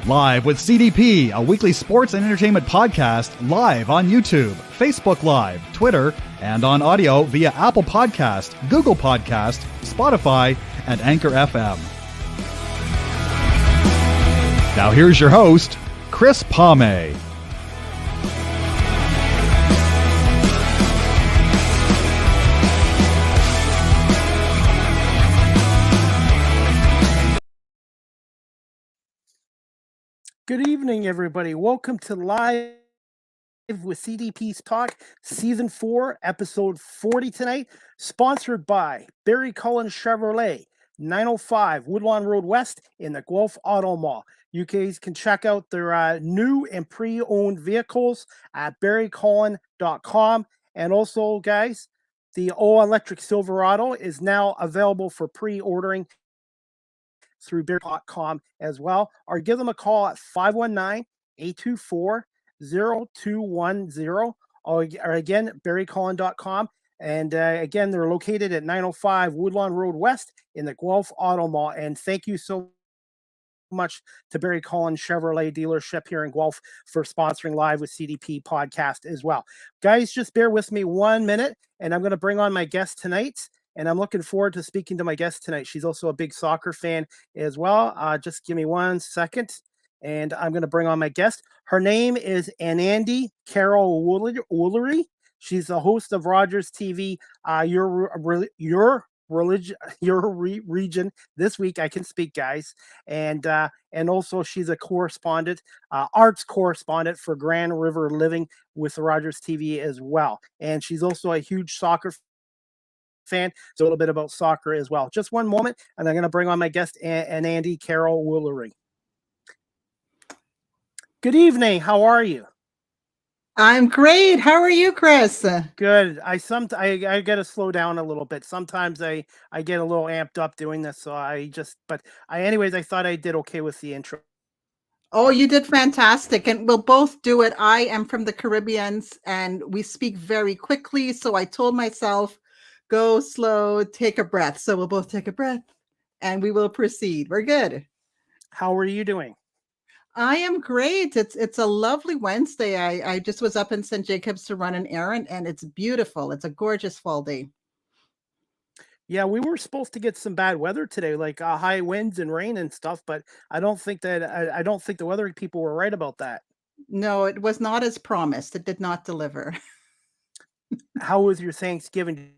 Live with CDP, a weekly sports and entertainment podcast live on YouTube, Facebook Live, Twitter, and on audio via Apple Podcast, Google Podcast, Spotify, and Anchor FM. Now here's your host, Chris Palme. Good evening, everybody. Welcome to Live with CDP's Talk, Season 4, Episode 40 tonight, sponsored by Barry Collins Chevrolet, 905 Woodlawn Road West in the Guelph Auto Mall. You guys can check out their new and pre-owned vehicles at barrycollin.com. And also, guys, the all-electric Silverado is now available for pre-ordering through barry.com as well, or give them a call at 519-824-0210, or again, barrycollin.com. And again, they're located at 905 Woodlawn Road West in the Guelph Auto Mall. And thank you so much to Barry Collins Chevrolet dealership here in Guelph for sponsoring Live with CDP podcast as well. Guys, just bear with me 1 minute, and I'm going to bring on my guest tonight. And I'm looking forward to speaking to my guest tonight. She's also a big soccer fan as well. Just give me 1 second, and I'm going to bring on my guest. Her name is Anandi Carroll-Woolery. She's the host of Rogers TV, Your Region this week. I can speak, guys. And also she's a correspondent, arts correspondent for Grand River Living with Rogers TV as well. And she's also a huge soccer fan, so a little bit about soccer as well. Just one moment, and I'm going to bring on my guest, Anandi Carroll-Woolery. Good evening. How are you? I'm great. How are you, Chris? Good. I got to slow down a little bit. Sometimes I get a little amped up doing this, so anyways, I thought I did okay with the intro. Oh, you did fantastic. And we'll both do it. I am from the Caribbean, and we speak very quickly, so I told myself, go slow, take a breath. So we'll both take a breath and we will proceed. We're good. How are you doing? I am great. It's a lovely Wednesday. I just was up in St. Jacobs to run an errand, and it's beautiful. It's a gorgeous fall day. Yeah, we were supposed to get some bad weather today, like high winds and rain and stuff, but I don't think the weather people were right about that. No, it was not as promised. It did not deliver. How was your Thanksgiving?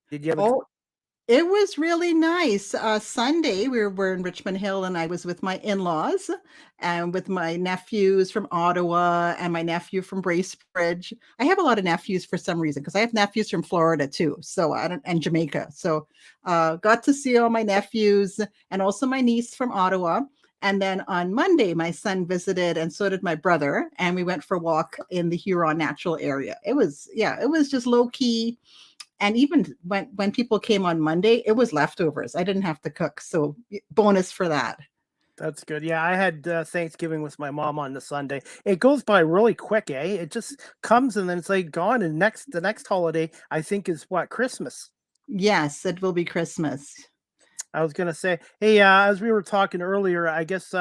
Did you have it was really nice. Sunday, we were in Richmond Hill, and I was with my in-laws and with my nephews from Ottawa and my nephew from Bracebridge. I have a lot of nephews for some reason, because I have nephews from Florida too, and Jamaica. So got to see all my nephews and also my niece from Ottawa. And then on Monday, my son visited, and so did my brother, and we went for a walk in the Huron Natural Area. It was just low key. And even when people came on Monday, it was leftovers. I didn't have to cook. So bonus for that. That's good. Yeah, I had Thanksgiving with my mom on the Sunday. It goes by really quick, eh? It just comes and then it's like gone. And the next holiday, I think, is what, Christmas? Yes, it will be Christmas. I was going to say, hey, as we were talking earlier, I guess,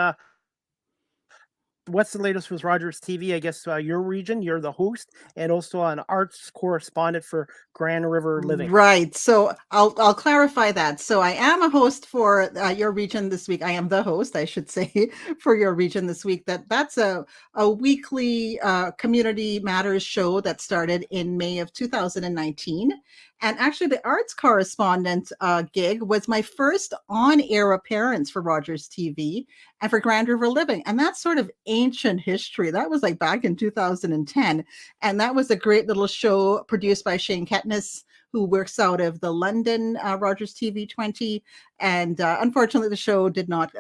what's the latest with Rogers TV? I guess your region, you're the host, and also an arts correspondent for Grand River Living. Right. So I'll clarify that. So I am a host for your region this week. I am the host, I should say, for your region this week. That's a weekly community matters show that started in May of 2019. And actually, the arts correspondent gig was my first on-air appearance for Rogers TV and for Grand River Living. And that's sort of ancient history. That was like back in 2010. And that was a great little show produced by Shane Ketness, who works out of the London Rogers TV 20. And unfortunately, the show did not,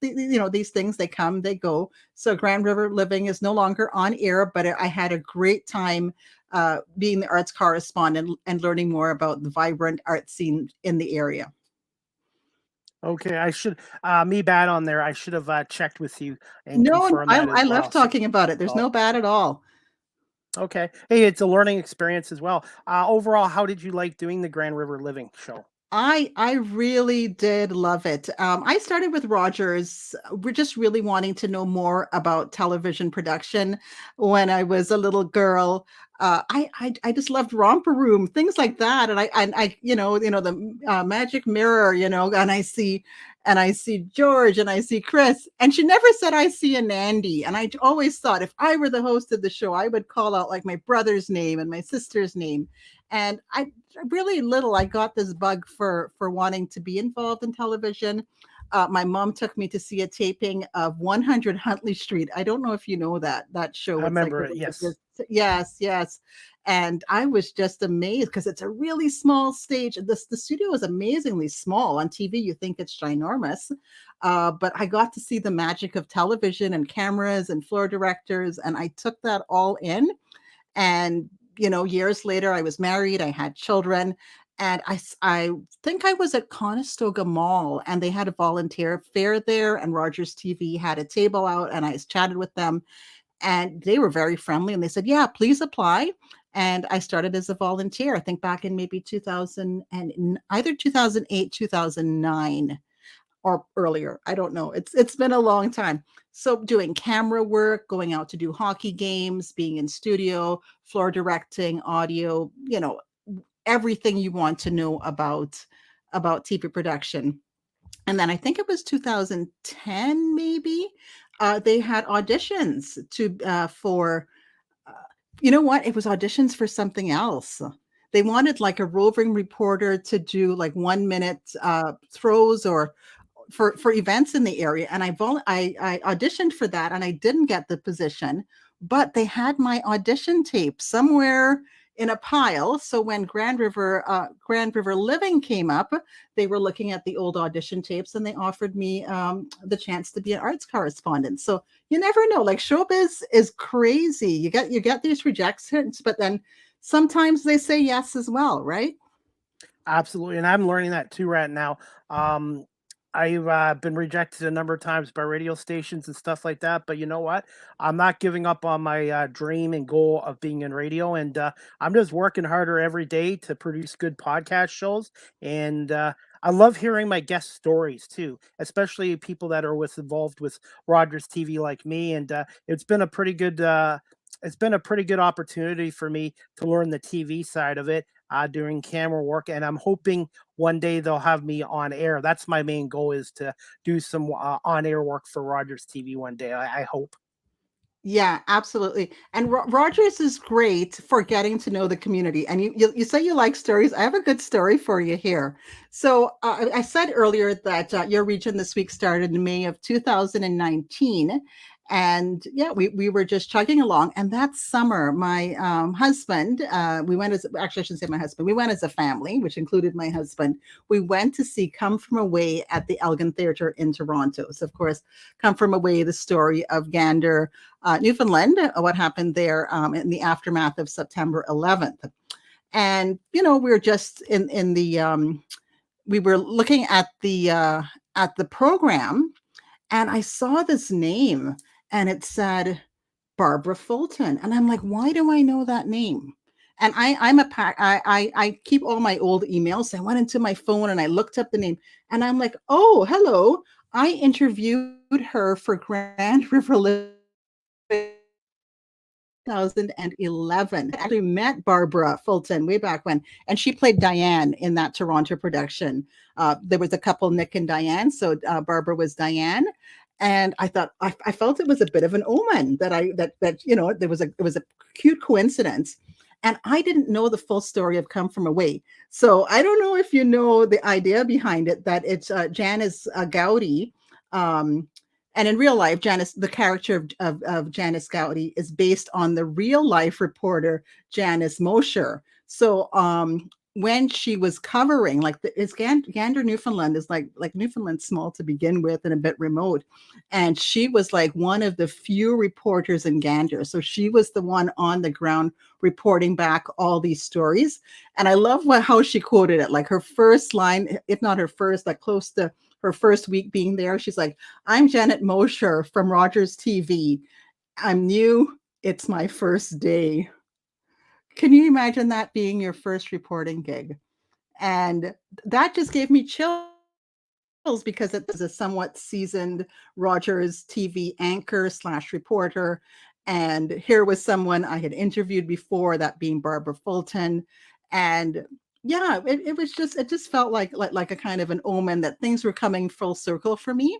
these things, they come, they go. So Grand River Living is no longer on air, but I had a great time being the arts correspondent and learning more about the vibrant art scene in the area. Okay, I should, me bad on there. I should have checked with you. And no, I love talking about it. There's no bad at all. Okay. Hey, it's a learning experience as well. Overall, how did you like doing the Grand River Living show? I really did love it. I started with Rogers. We're just really wanting to know more about television production. When I was a little girl, I just loved Romper Room, things like that. And I the Magic Mirror, and I see George and I see Chris, and she never said I see Anandi. And I always thought if I were the host of the show, I would call out like my brother's name and my sister's name. And I really little, I got this bug for wanting to be involved in television. My mom took me to see a taping of 100 Huntley Street. I don't know if you know that show. I It's like remember it. Yes. Yes. And I was just amazed because it's a really small stage. The studio is amazingly small. On TV, you think it's ginormous. But I got to see the magic of television and cameras and floor directors. And I took that all in. And years later, I was married, I had children, and I think I was at Conestoga Mall, and they had a volunteer fair there, and Rogers TV had a table out, and I chatted with them, and they were very friendly, and they said, yeah, please apply. And I started as a volunteer, I think back in maybe 2000 and either 2008, 2009. Or earlier. I don't know. It's been a long time. So doing camera work, going out to do hockey games, being in studio, floor directing, audio, everything you want to know about TV production. And then I think it was 2010, maybe, they had auditions for, you know what? It was auditions for something else. They wanted like a roving reporter to do like 1 minute throws or for events in the area. And I auditioned for that, and I didn't get the position, but they had my audition tape somewhere in a pile. So when Grand River Living came up, they were looking at the old audition tapes, and they offered me the chance to be an arts correspondent. So you never know, like showbiz is crazy. You get these rejections, but then sometimes they say yes as well, right? Absolutely. And I'm learning that too right now. I've been rejected a number of times by radio stations and stuff like that. But you know what? I'm not giving up on my dream and goal of being in radio. And I'm just working harder every day to produce good podcast shows. And I love hearing my guest stories too, especially people that are involved with Rogers TV like me. And it's been a pretty good opportunity for me to learn the TV side of it during camera work, and I'm hoping one day they'll have me on air. That's my main goal, is to do some on-air work for Rogers TV one day. I hope. Yeah, absolutely. And Rogers is great for getting to know the community. And you say you like stories. I have a good story for you here. So I said earlier that your region this week started in May of 2019. And yeah, we were just chugging along. And that summer, my husband, we went as, actually, I shouldn't say my husband, we went as a family, which included my husband. We went to see Come From Away at the Elgin Theatre in Toronto. So, of course, Come From Away, the story of Gander, Newfoundland, what happened there in the aftermath of September 11th. And, we were just in the, we were looking at the program, and I saw this name, and it said Barbara Fulton. And I'm like, why do I know that name? And I keep all my old emails. So I went into my phone and I looked up the name, and I'm like, oh, hello. I interviewed her for Grand River Living 2011. I actually met Barbara Fulton way back when, and she played Diane in that Toronto production. There was a couple, Nick and Diane. So Barbara was Diane. And I thought, I felt it was a bit of an omen that it was a cute coincidence. And I didn't know the full story of Come From Away. So I don't know if you know the idea behind it, that it's Janice Gowdy. And in real life, Janice, the character of Janice Gowdy, is based on the real life reporter, Janice Mosher. So when she was covering, Gander, Newfoundland is like Newfoundland's small to begin with and a bit remote. And she was like one of the few reporters in Gander. So she was the one on the ground reporting back all these stories. And I love how she quoted it, like her first line, if not her first, like close to her first week being there. She's like, I'm Janet Mosher from Rogers TV. I'm new. It's my first day. Can you imagine that being your first reporting gig? And that just gave me chills because it was a somewhat seasoned Rogers TV anchor / reporter. And here was someone I had interviewed before, that being Barbara Fulton. And yeah, it just felt like a kind of an omen that things were coming full circle for me.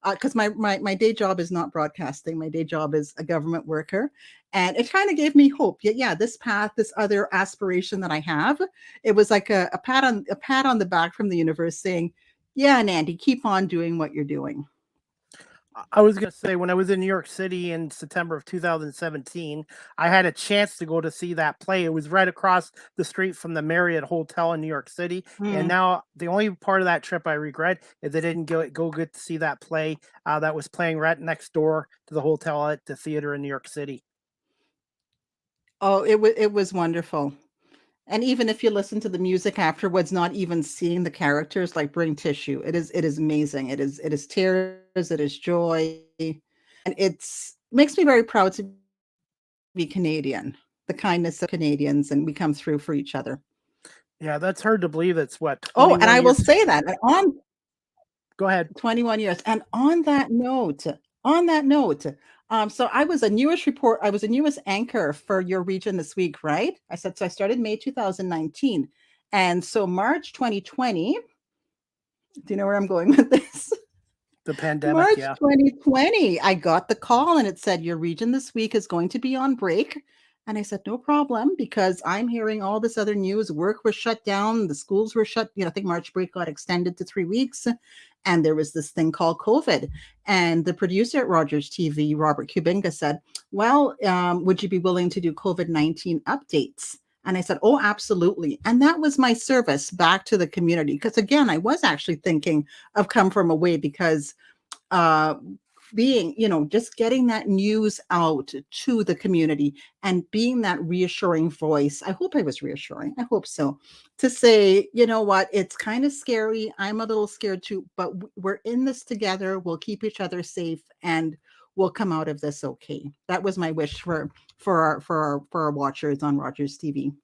Because my day job is not broadcasting. My day job is a government worker. And it kind of gave me hope. Yeah, this path, this other aspiration that I have, it was like a pat on the back from the universe saying, yeah, Anandi, keep on doing what you're doing. I was going to say, when I was in New York City in September of 2017, I had a chance to go to see that play. It was right across the street from the Marriott Hotel in New York City. And now the only part of that trip I regret is I didn't go get to see that play that was playing right next door to the hotel at the theater in New York City. Oh, it was wonderful. And even if you listen to the music afterwards, not even seeing the characters, like bring tissue. It is amazing. It is tears, it is joy. And makes me very proud to be Canadian, the kindness of Canadians, and we come through for each other. Yeah, that's hard to believe. It's what? Oh, and I will say that Go ahead. 21 years. And on that note, so I was a newest anchor for Your Region This Week, right? I started May 2019. And so March 2020, do you know where I'm going with this? The pandemic, March yeah. 2020, I got the call and it said, Your Region This Week is going to be on break. And I said, no problem, because I'm hearing all this other news. Work was shut down. The schools were shut. I think March break got extended to 3 weeks. And there was this thing called COVID. And the producer at Rogers TV, Robert Kubinga, said, well, would you be willing to do COVID-19 updates? And I said, oh, absolutely. And that was my service back to the community. Because again, I was actually thinking of come from away, because being, just getting that news out to the community and being that reassuring voice. I hope I was reassuring. I hope so. To say, you know what, it's kind of scary. I'm a little scared too, but we're in this together. We'll keep each other safe and we'll come out of this okay. That was my wish for our watchers on Rogers TV.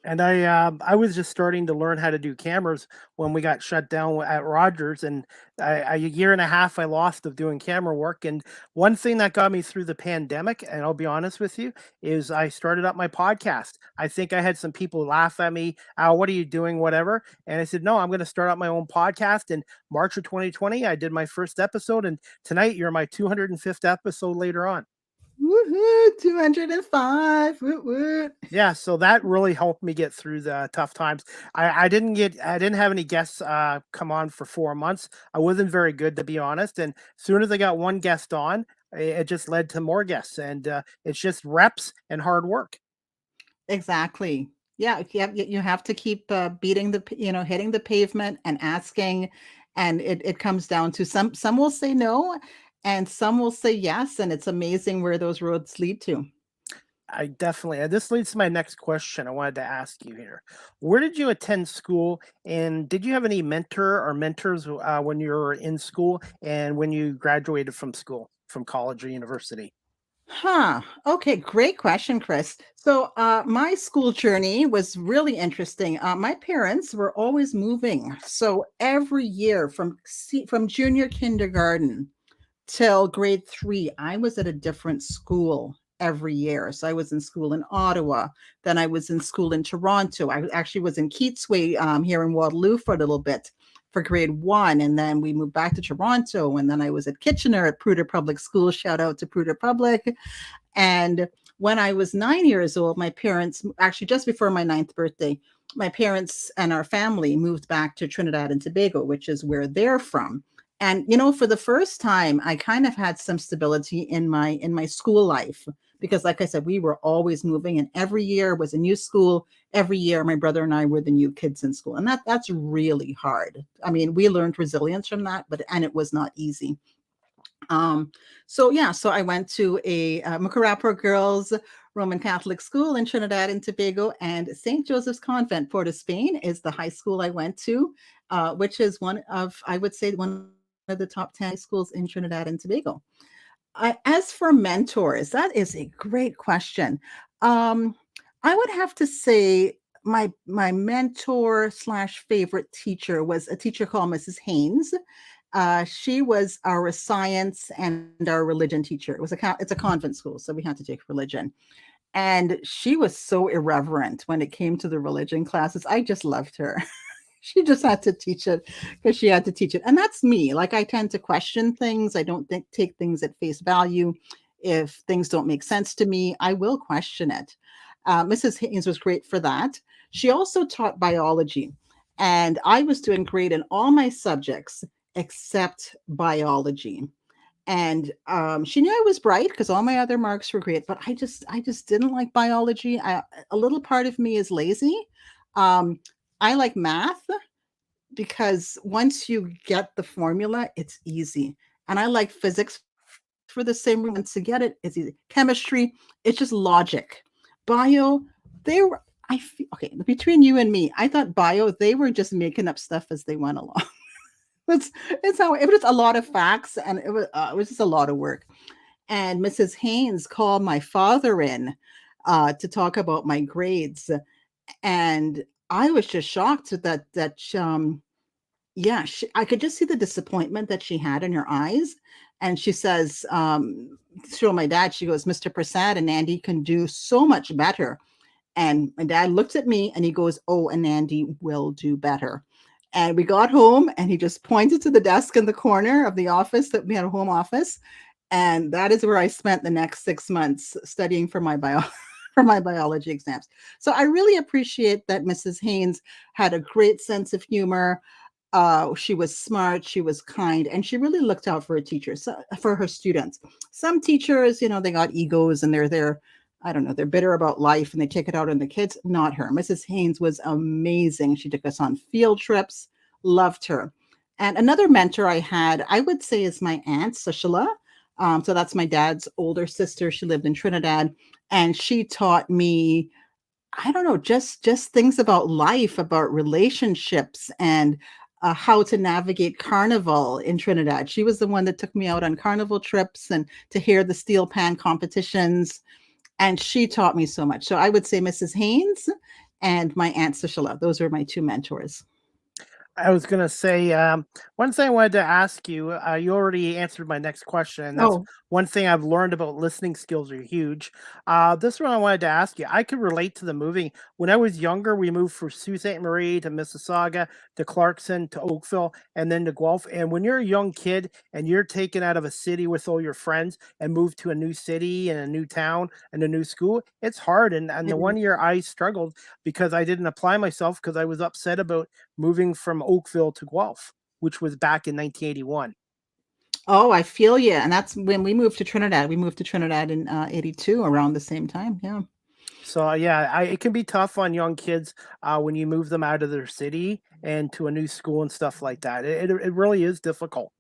And I was just starting to learn how to do cameras when we got shut down at Rogers, and a year and a half I lost of doing camera work. And one thing that got me through the pandemic, and I'll be honest with you, is I started up my podcast. I think I had some people laugh at me, what are you doing, whatever. And I said, no, I'm going to start up my own podcast. In March of 2020, I did my first episode, and tonight you're my 205th episode later on. Woohoo, 205. Woo-woo. Yeah, so that really helped me get through the tough times. I didn't have any guests come on for 4 months. I wasn't very good, to be honest. And as soon as I got one guest on, it just led to more guests. And it's just reps and hard work. Exactly. Yeah, you have to keep beating hitting the pavement and asking. And it comes down to some will say no, and some will say yes, and it's amazing where those roads lead to. I definitely. This leads to my next question I wanted to ask you here. Where did you attend school, and did you have any mentor or mentors when you were in school and when you graduated from school, from college or university? Okay, great question, Chris. So my school journey was really interesting. My parents were always moving. So every year from junior kindergarten till grade 3, I was at a different school every year. So I was in school in Ottawa, then I was in school in Toronto. I actually was in Keatsway here in Waterloo for a little bit for grade 1. And then we moved back to Toronto. And then I was at Kitchener at Pruder Public School. Shout out to Pruder Public. And when I was 9 years old, my parents, actually just before my 9th birthday, my parents and our family moved back to Trinidad and Tobago, which is where they're from. And, for the first time, I kind of had some stability in my school life, because like I said, we were always moving, and every year was a new school. Every year, my brother and I were the new kids in school. And that's really hard. I mean, we learned resilience from that, and it was not easy. So I went to a Macarapur Girls Roman Catholic School in Trinidad and Tobago, and St. Joseph's Convent, Port of Spain, is the high school I went to, which is one of the top 10 schools in Trinidad and Tobago. As for mentors, that is a great question. I would have to say my mentor slash favorite teacher was a teacher called Mrs. Haynes. She was our science and our religion teacher. It's a convent school, so we had to take religion. And she was so irreverent when it came to the religion classes. I just loved her. She just had to teach it because she had to teach it. And that's me. Like, I tend to question things. I don't take things at face value. If things don't make sense to me, I will question it. Mrs. Haynes was great for that. She also taught biology, and I was doing great in all my subjects except biology. And she knew I was bright because all my other marks were great, but I just didn't like biology. A little part of me is lazy. I like math because once you get the formula, it's easy. And I like physics for the same reason. To get it, it's easy. Chemistry, it's just logic. Bio, okay, between you and me, I thought bio, they were just making up stuff as they went along. It's how it was a lot of facts, and it was just a lot of work. And Mrs. Haynes called my father in to talk about my grades, and I was just shocked that I could just see the disappointment that she had in her eyes. And she says, to my dad, she goes, Mr. Prasad and Andy can do so much better. And my dad looked at me and he goes, oh, and Andy will do better. And we got home and he just pointed to the desk in the corner of the office that we had a home office. And that is where I spent the next 6 months studying for my biology exams. So I really appreciate that Mrs. Haynes had a great sense of humor. She was smart, she was kind, and she really looked out for for her students. Some teachers, they got egos and they're I don't know, they're bitter about life and they take it out on the kids. Not her. Mrs. Haynes was amazing. She took us on field trips, loved her. And another mentor I had, I would say, is my aunt, Sushala. So that's my dad's older sister. She lived in Trinidad, and she taught me, I don't know, just things about life, about relationships, and how to navigate carnival in Trinidad. She was the one that took me out on carnival trips and to hear the steel pan competitions. And she taught me so much. So I would say Mrs. Haynes and my Aunt Sushala. Those were my two mentors. I was going to say, one thing I wanted to ask you, you already answered my next question. And that's one thing I've learned about listening skills are huge. This one I wanted to ask you, I could relate to the moving. When I was younger, we moved from Sault Ste. Marie to Mississauga, to Clarkson, to Oakville, and then to Guelph. And when you're a young kid and you're taken out of a city with all your friends and moved to a new city and a new town and a new school, it's hard. And the 1 year I struggled because I didn't apply myself because I was upset about moving from Oakville to Guelph, which was back in 1981. Oh, I feel you. And that's when we moved to Trinidad. We moved to Trinidad in 82, around the same time. Yeah. So yeah, it can be tough on young kids when you move them out of their city and to a new school and stuff like that. It really is difficult.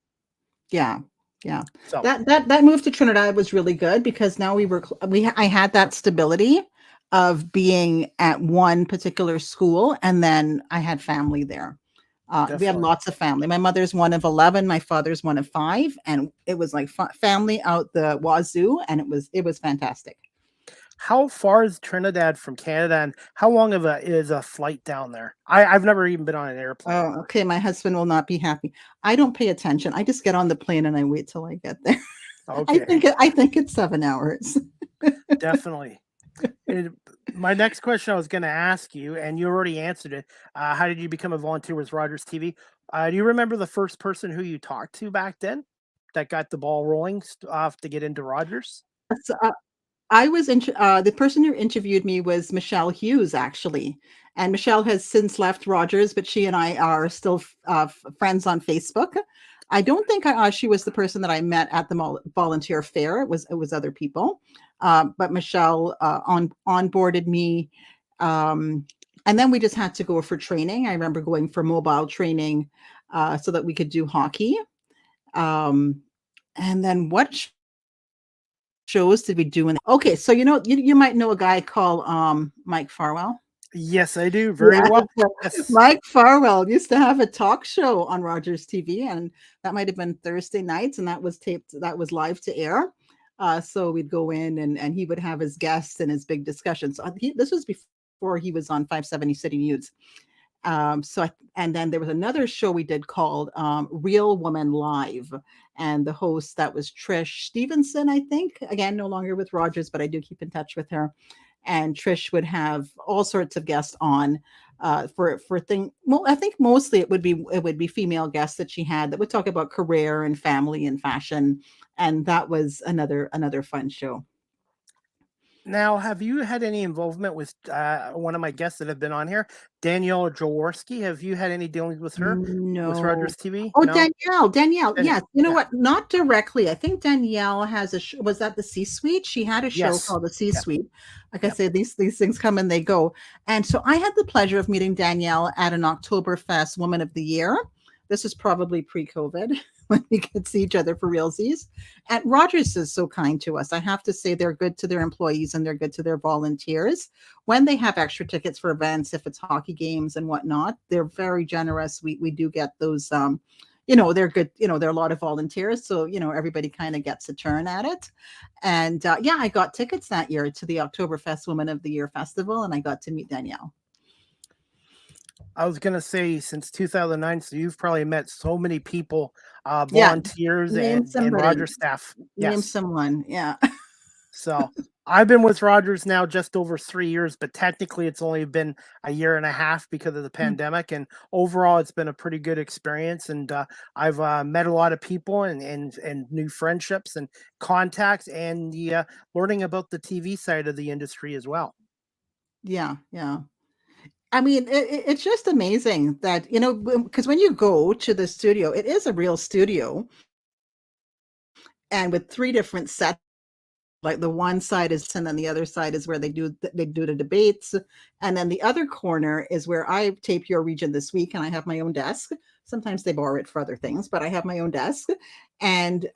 Yeah. Yeah. So that move to Trinidad was really good because now I had that stability of being at one particular school, and then I had family there. We had lots of family. My mother's one of 11, my father's one of 5, and it was like family out the wazoo, and it was fantastic. How far is Trinidad from Canada, and how long is a flight down there? I've never even been on an airplane. Oh, okay. My husband will not be happy. I don't pay attention. I just get on the plane and I wait till I get there. Okay. I think it's 7 hours. Definitely. My next question I was going to ask you, and you already answered it. How did you become a volunteer with Rogers TV? Do you remember the first person who you talked to back then that got the ball rolling to get into Rogers? I was the person who interviewed me was Michelle Hughes, actually. And Michelle has since left Rogers, but she and I are still friends on Facebook. I don't think she was the person that I met at the volunteer fair. It was other people. But Michelle onboarded me. And then we just had to go for training. I remember going for mobile training so that we could do hockey. And then what shows did we do? Okay, so you might know a guy called Mike Farwell. Yes, I do. Very well. Yes. Mike Farwell used to have a talk show on Rogers TV, and that might have been Thursday nights, and that was taped. That was live to air. So we'd go in, and he would have his guests and his big discussions. This was before he was on 570 City News. And then there was another show we did called Real Woman Live, and the host, that was Trish Stevenson, I think, again, no longer with Rogers, but I do keep in touch with her. And Trish would have all sorts of guests on for thing. Well, I think mostly it would be female guests that she had that would talk about career and family and fashion, and that was another fun show. Now, have you had any involvement with one of my guests that have been on here, Danielle Jaworski? Have you had any dealings with her? No. With Rogers TV? Oh, No? Danielle. Yes. You know what? Not directly. I think Danielle has was that the C-Suite? She had a show called the C-Suite. Like I say, these things come and they go. And so I had the pleasure of meeting Danielle at an Oktoberfest Woman of the Year. This is probably pre-COVID when we could see each other for realsies. And Rogers is so kind to us. I have to say, they're good to their employees and they're good to their volunteers. When they have extra tickets for events, if it's hockey games and whatnot, they're very generous. We do get those, they're good. There are a lot of volunteers. So, everybody kind of gets a turn at it. And I got tickets that year to the Oktoberfest Woman of the Year Festival, and I got to meet Danielle. I was going to say, since 2009, so you've probably met so many people, volunteers and Rogers staff. Name someone, yeah. So I've been with Rogers now just over 3 years, but technically it's only been a year and a half because of the pandemic. And overall, it's been a pretty good experience. And I've met a lot of people and new friendships and contacts, and learning about the TV side of the industry as well. Yeah. I mean, it's just amazing that, because when you go to the studio, it is a real studio. And with 3 different sets, like the one side is, and then the other side is where they do the debates. And then the other corner is where I tape Your Region This Week, and I have my own desk. Sometimes they borrow it for other things, but I have my own desk. And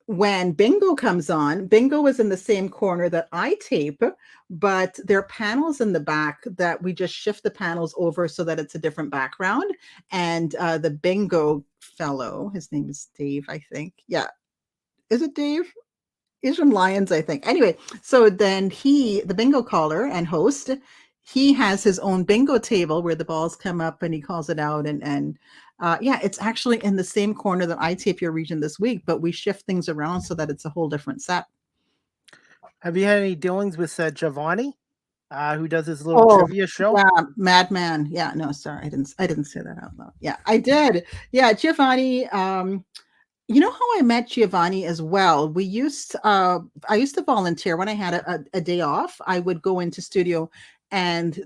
when Bingo comes on, Bingo is in the same corner that I tape, but there are panels in the back that we just shift the panels over so that it's a different background. And the Bingo fellow, his name is Dave, I think. Yeah. Is it Dave? He's from Lions, I think. Anyway, so then the Bingo caller and host, he has his own bingo table where the balls come up and he calls it out. And it's actually in the same corner that I tape Your Region This Week, but we shift things around so that it's a whole different set. Have you had any dealings with Giovanni, who does his little trivia show? Yeah, Madman. Yeah, no, sorry, I didn't say that out loud. Yeah, I did. Yeah, Giovanni. You know how I met Giovanni as well? I used to volunteer when I had a day off. I would go into studio, and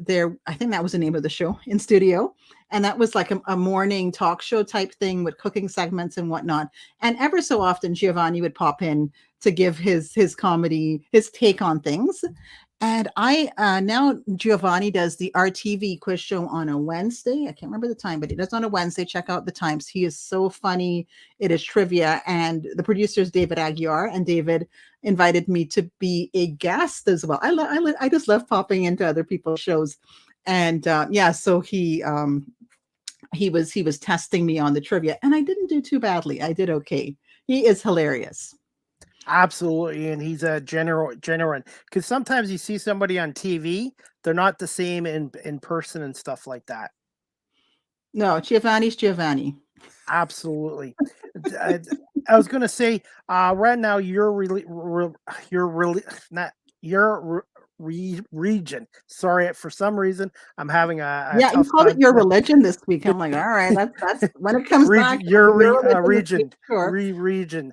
I think that was the name of the show, In Studio. And that was like a morning talk show type thing with cooking segments and whatnot. And ever so often, Giovanni would pop in to give his comedy, his take on things. And now Giovanni does the RTV quiz show on a Wednesday. I can't remember the time, but he does on a Wednesday. Check out the times. He is so funny. It is trivia. And the producer is David Aguiar, and David invited me to be a guest as well. I just love popping into other people's shows. And so he was testing me on the trivia, and I didn't do too badly. I did okay. He is hilarious. Absolutely. And he's a genuine, because sometimes you see somebody on TV, they're not the same in person and stuff like that. No, Giovanni's Giovanni. Absolutely. I was going to say, right now your region. Sorry, for some reason I'm having a you called it Your Religion this week. I'm like, all right, that's when it comes back. Your region, sure. Region.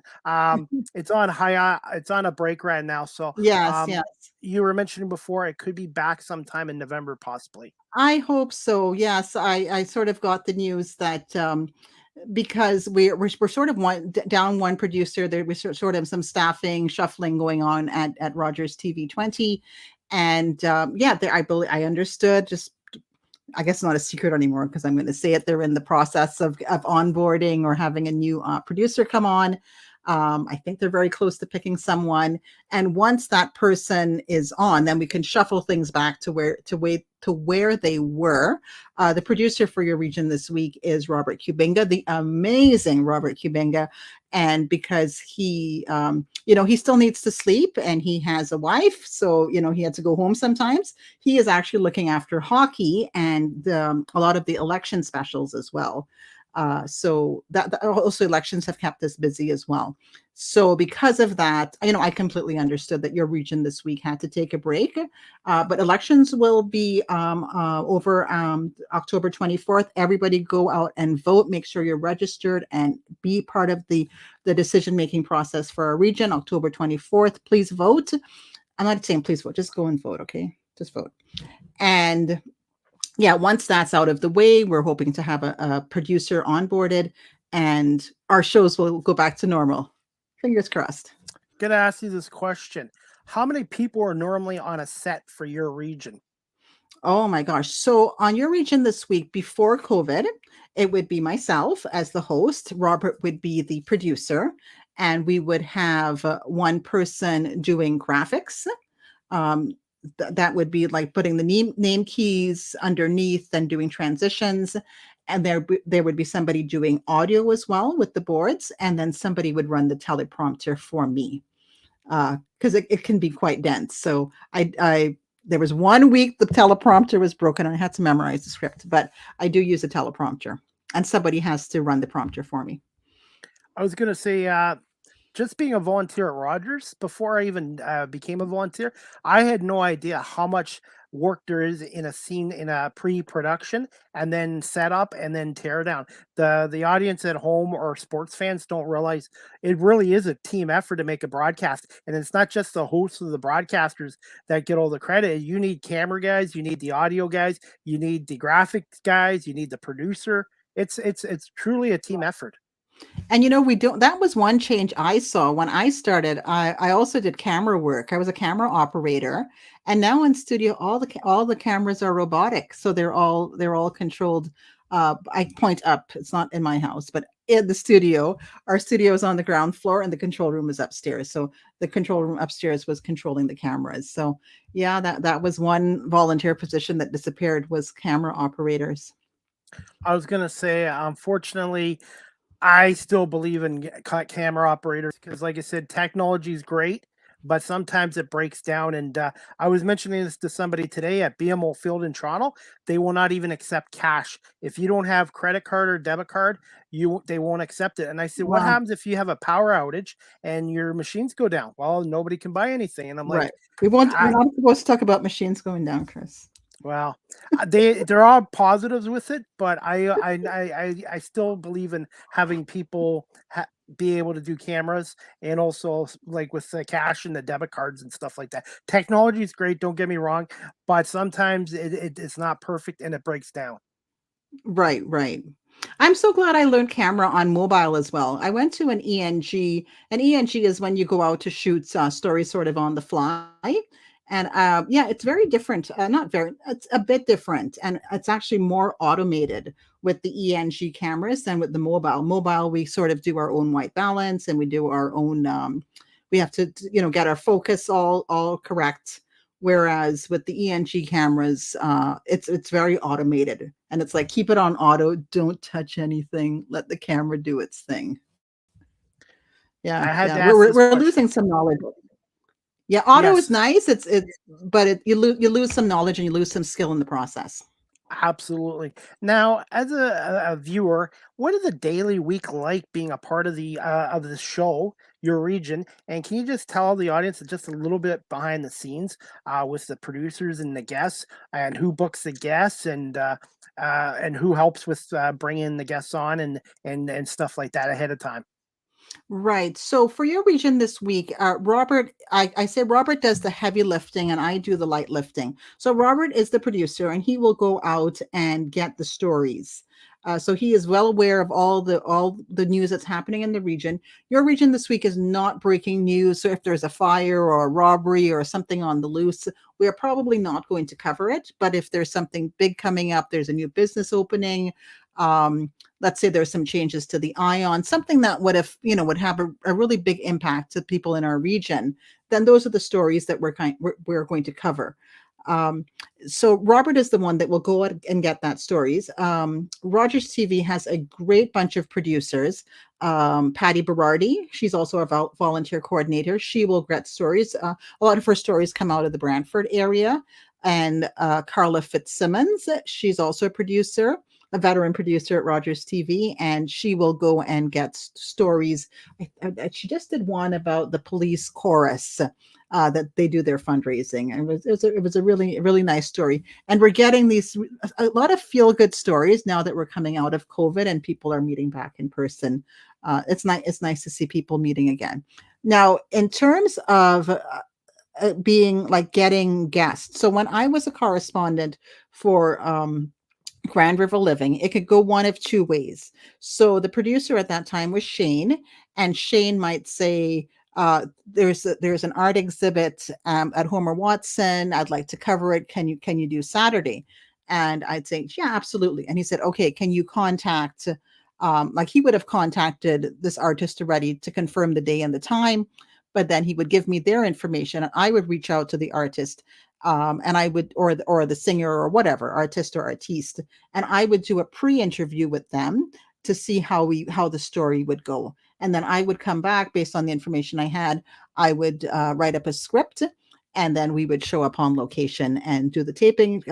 It's on a break right now. So yes. You were mentioning before it could be back sometime in November, possibly. I hope so. Yes, I sort of got the news that because we're sort of down one producer, there was sort of some staffing shuffling going on at Rogers TV 20. And I understood, just I guess not a secret anymore because I'm going to say it. They're in the process of onboarding or having a new producer come on. I think they're very close to picking someone. And once that person is on, then we can shuffle things back to where they were. The producer for your region this week is Robert Kubinga, the amazing Robert Kubinga. And because he, he still needs to sleep and he has a wife, so, he had to go home sometimes. He is actually looking after hockey and a lot of the election specials as well. So that also elections have kept us busy as well. So because of that, I completely understood that your region this week had to take a break. But elections will be over October 24th. Everybody go out and vote. Make sure you're registered and be part of the decision-making process for our region, October 24th. Please vote. I'm not saying please vote. Just go and vote, okay? Just vote. And yeah, once that's out of the way, we're hoping to have a producer onboarded and our shows will go back to normal. Fingers crossed. Gonna ask you this question. How many people are normally on a set for your region? Oh my gosh. So on your region this week, before COVID, it would be myself as the host. Robert would be the producer, and we would have one person doing graphics. That would be like putting the name keys underneath and doing transitions. And there would be somebody doing audio as well with the boards. And then somebody would run the teleprompter for me because it can be quite dense. So there was 1 week the teleprompter was broken and I had to memorize the script, but I do use a teleprompter and somebody has to run the prompter for me. I was going to say, just being a volunteer at Rogers, before I even became a volunteer, I had no idea how much work there is in a scene, in a pre-production, and then set up and then tear down. The audience at home or sports fans don't realize it really is a team effort to make a broadcast. And it's not just the hosts or the broadcasters that get all the credit. You need camera guys, you need the audio guys, you need the graphics guys, you need the producer. It's truly a team effort. And that was one change I saw when I started. I also did camera work. I was a camera operator, and now in studio, all the cameras are robotic, so they're all controlled. I point up. It's not in my house, but in the studio, our studio is on the ground floor, and the control room is upstairs. So the control room upstairs was controlling the cameras. So yeah, that was one volunteer position that disappeared, was camera operators. I was gonna say, unfortunately, I still believe in camera operators because, like I said, technology is great, but sometimes it breaks down. And I was mentioning this to somebody today at BMO Field in Toronto. They will not even accept cash. If you don't have credit card or debit card, they won't accept it. And I said, Wow. what happens if you have a power outage and your machines go down? Well, nobody can buy anything. And I'm like, right. We're not supposed to talk about machines going down, Chris. Well, there are positives with it, but I still believe in having people be able to do cameras, and also like with the cash and the debit cards and stuff like that. Technology is great, don't get me wrong, but sometimes it's not perfect and it breaks down. Right. I'm so glad I learned camera on mobile as well. I went to an ENG. An ENG is when you go out to shoot stories sort of on the fly. And yeah, it's very different. It's a bit different. And it's actually more automated with the ENG cameras than with the mobile. Mobile, we sort of do our own white balance and we do our own, we have to, get our focus all correct. Whereas with the ENG cameras, it's very automated. And it's like, keep it on auto, don't touch anything, let the camera do its thing. Yeah, we're losing some knowledge. Yeah, auto is nice. But you lose some knowledge and you lose some skill in the process. Absolutely. Now, as a viewer, what is the daily week like being a part of the show, your region? And can you just tell the audience just a little bit behind the scenes with the producers and the guests, and who books the guests, and who helps with bringing the guests on and stuff like that ahead of time? Right. So for your region this week, Robert, I say Robert does the heavy lifting and I do the light lifting. So Robert is the producer and he will go out and get the stories. So he is well aware of all the news that's happening in the region. Your region this week is not breaking news. So if there's a fire or a robbery or something on the loose, we are probably not going to cover it. But if there's something big coming up, there's a new business opening, Let's say there's some changes to the ion, something that would have, would have a really big impact to people in our region, then those are the stories that we're going to cover. So Robert is the one that will go out and get that stories. Rogers TV has a great bunch of producers. Patty Berardi, she's also a volunteer coordinator. She will get stories. A lot of her stories come out of the Brantford area. And Carla Fitzsimmons, she's also a producer, a veteran producer at Rogers TV, and she will go and get stories. She just did one about the police chorus that they do their fundraising, and it was a really, really nice story. And we're getting a lot of feel good stories now that we're coming out of COVID and people are meeting back in person. It's nice to see people meeting again. Now, in terms of being like getting guests, so when I was a correspondent for Grand River Living, it could go one of two ways. So the producer at that time was Shane, and Shane might say, there's an art exhibit at Homer Watson. I'd like to cover it. Can you do Saturday? And I'd say, yeah, absolutely. And he said, okay, can you contact, like he would have contacted this artist already to confirm the day and the time, but then he would give me their information and I would reach out to the artist. And I would, or the singer or whatever, artist or artiste, and I would do a pre-interview with them to see how the story would go. And then I would come back based on the information I had. I would write up a script, and then we would show up on location and do the taping.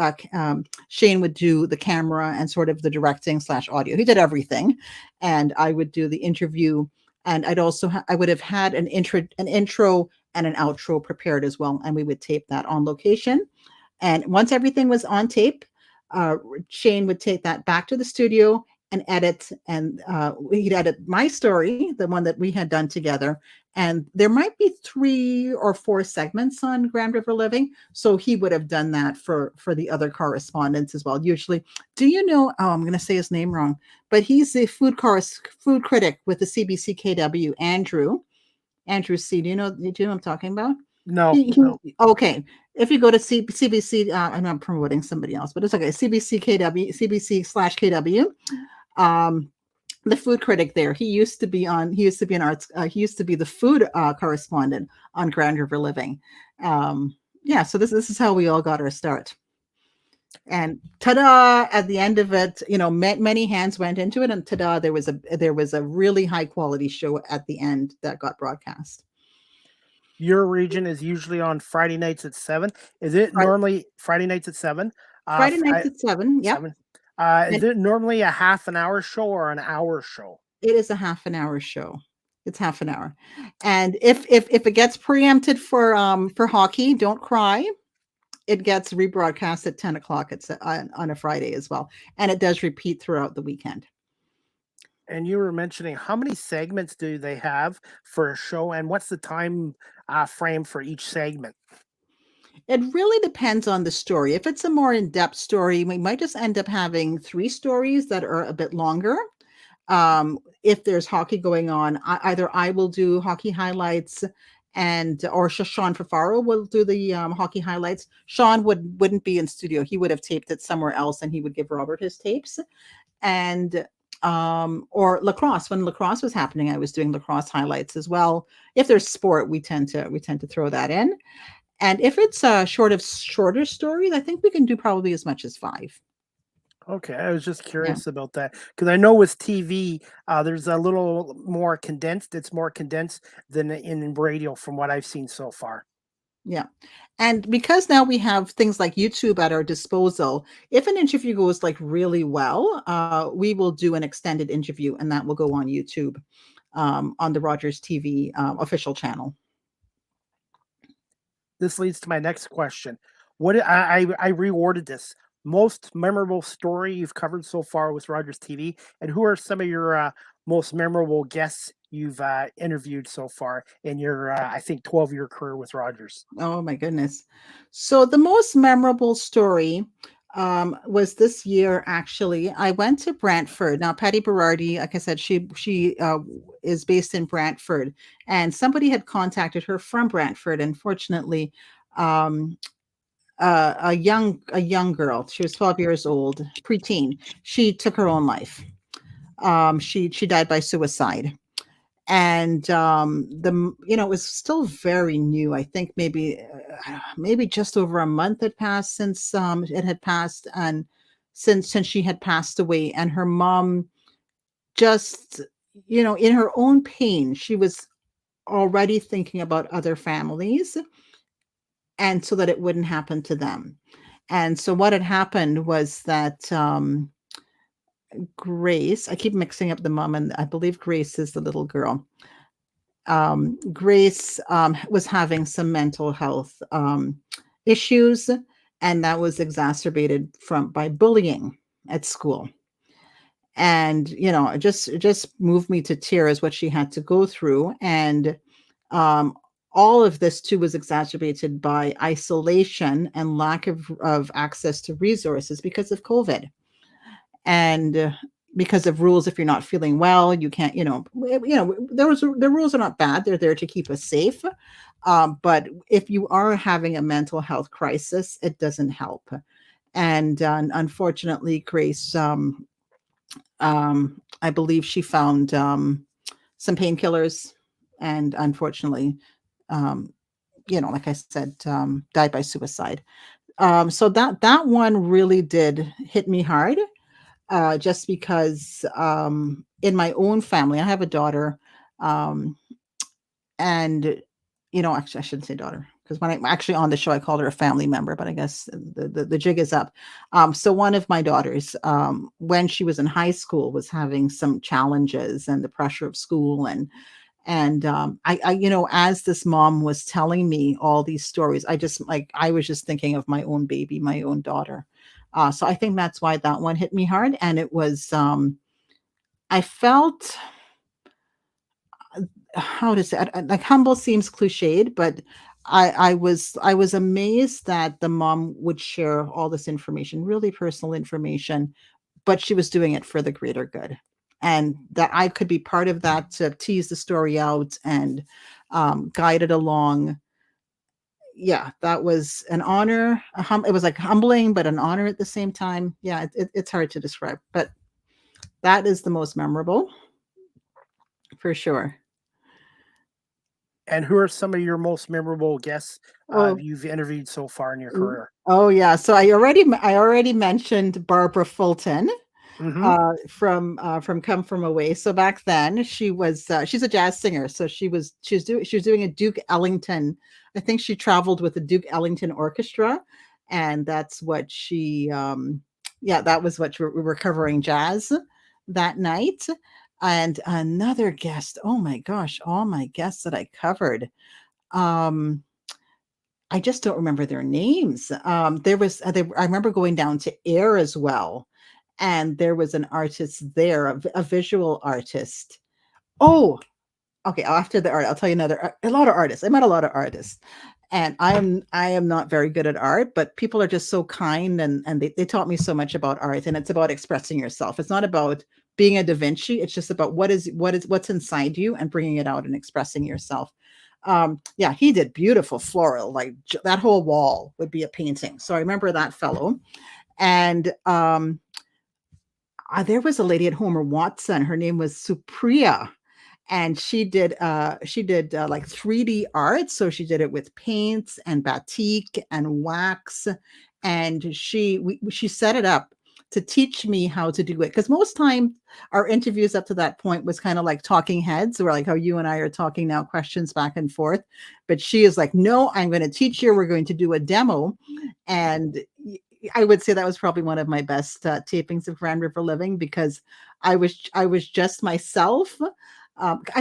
Shane would do the camera and sort of the directing / audio. He did everything, and I would do the interview. And I would have had an intro and an outro prepared as well. And we would tape that on location. And once everything was on tape, Shane would take that back to the studio and edit. And he'd edit my story, the one that we had done together. And there might be 3 or 4 segments on Grand River Living. So he would have done that for the other correspondents as well. Usually, do you know, I'm going to say his name wrong, but he's a food critic with the CBC KW, Andrew C. Do you know what I'm talking about? No. Okay. If you go to CBC, I'm not promoting somebody else, but it's okay. CBC /KW. The food critic there. He used to be the food correspondent on Grand River Living. So this is how we all got our start. And ta-da! At the end of it, many hands went into it, and ta-da! There was a really high quality show at the end that got broadcast. Your region is usually on Friday nights at 7. Is it normally Friday nights at 7? Friday nights at 7. Yep. 7. Is it normally a half an hour show or an hour show? It is a half an hour show. It's half an hour. And if it gets preempted for hockey, don't cry. It gets rebroadcast at 10 o'clock on a Friday as well. And it does repeat throughout the weekend. And you were mentioning, how many segments do they have for a show, and what's the time frame for each segment? It really depends on the story. If it's a more in-depth story, we might just end up having 3 stories that are a bit longer. If there's hockey going on, either I will do hockey highlights, or Sean Fafaro will do the hockey highlights. Sean wouldn't be in studio. He would have taped it somewhere else, and he would give Robert his tapes. And or lacrosse. When lacrosse was happening, I was doing lacrosse highlights as well. If there's sport, we tend to throw that in. And if it's shorter stories, I think we can do probably as much as 5. Okay, I was just curious about that, because I know with TV, there's a little more condensed. It's more condensed than in radio from what I've seen so far. Yeah. And because now we have things like YouTube at our disposal, if an interview goes like really well, we will do an extended interview, and that will go on YouTube on the Rogers TV official channel. This leads to my next question. What I reworded this. Most memorable story you've covered so far with Rogers TV, and who are some of your most memorable guests you've interviewed so far in your, I think, 12-year career with Rogers? Oh my goodness. So the most memorable story was this year, actually. I went to Brantford. Now, Patty Berardi, like I said, she is based in Brantford, and somebody had contacted her from Brantford. Unfortunately, a young girl. She was 12 years old, preteen. She took her own life. She died by suicide. And it was still very new. I think maybe just over a month had passed since it had passed, and since she had passed away. And her mom just, in her own pain, she was already thinking about other families, and so that it wouldn't happen to them. And so what had happened was that Grace, I keep mixing up the mom, and I believe Grace is the little girl. Grace was having some mental health issues, and that was exacerbated by bullying at school. And it just moved me to tears what she had to go through. And all of this too was exacerbated by isolation and lack of access to resources because of COVID. And because of rules, if you're not feeling well, you can't, the rules are not bad. They're there to keep us safe. But if you are having a mental health crisis, it doesn't help. And unfortunately, Grace, I believe she found some painkillers, and unfortunately, like I said, died by suicide. So that one really did hit me hard. Just because in my own family, I have a daughter, and actually I shouldn't say daughter, because when I'm actually on the show, I called her a family member, but I guess the jig is up. So one of my daughters, when she was in high school, was having some challenges and the pressure of school, and I as this mom was telling me all these stories, I was just thinking of my own baby, my own daughter. So I think that's why that one hit me hard. And it was, I felt, how to say, like humble seems cliched, but I was amazed that the mom would share all this information, really personal information, but she was doing it for the greater good. And that I could be part of that to tease the story out and guide it along. Yeah, that was an honor. It was like humbling, but an honor at the same time. Yeah, it's hard to describe, but that is the most memorable for sure. And who are some of your most memorable guests you've interviewed so far in your career? Oh yeah, so I already mentioned Barbara Fulton. Mm-hmm. From Come From Away. So back then she's a jazz singer. So she was doing a Duke Ellington. I think she traveled with the Duke Ellington Orchestra, and that's what that was what we were covering jazz that night. And another guest, oh my gosh, all my guests that I covered, I just don't remember their names. I remember going down to Air as well. And there was an artist there, a visual artist. Oh, okay. After the art, I'll tell you a lot of artists. I met a lot of artists, and I am not very good at art, but people are just so kind, and they taught me so much about art, and it's about expressing yourself. It's not about being a Da Vinci. It's just about what's inside you and bringing it out and expressing yourself. Yeah, he did beautiful floral, like that whole wall would be a painting. So I remember that fellow. And there was a lady at Homer Watson. Her name was Supriya, and she did like 3D art. So she did it with paints and batik and wax, and she set it up to teach me how to do it. Because most time our interviews up to that point was kind of like talking heads, or like how you and I are talking now, questions back and forth. But she is like, no, I'm going to teach you. We're going to do a demo. And I would say that was probably one of my best tapings of Grand River Living, because I was just myself.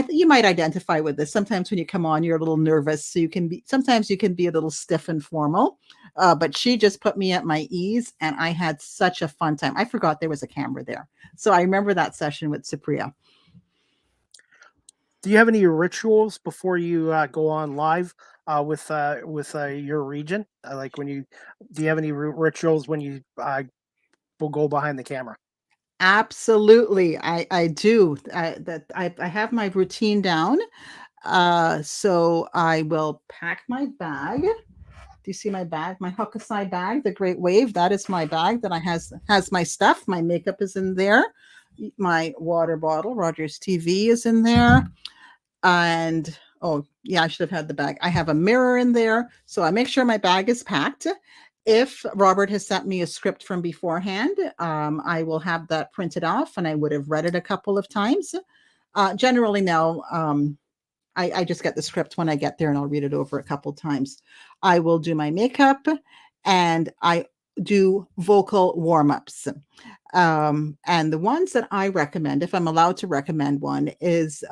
You might identify with this. Sometimes when you come on, you're a little nervous, so sometimes you can be a little stiff and formal. But she just put me at my ease, and I had such a fun time. I forgot there was a camera there, so I remember that session with Supriya. Do you have any rituals before you go on live with your region? Do you have any rituals when you will go behind the camera? Absolutely, I do. I have my routine down. So I will pack my bag, Do you see my bag? My Hokusai bag, the Great Wave. That is my bag that has my stuff. My makeup is in there. My water bottle, Rogers TV, is in there. And oh yeah, I should have had the bag. I have a mirror in there, so I make sure my bag is packed. If Robert has sent me a script from beforehand, I will have that printed off, and I would have read it a couple of times. Generally now, I just get the script when I get there, and I'll read it over a couple times. I will do my makeup, and I do vocal warm-ups. And the ones that I recommend, if I'm allowed to recommend one, is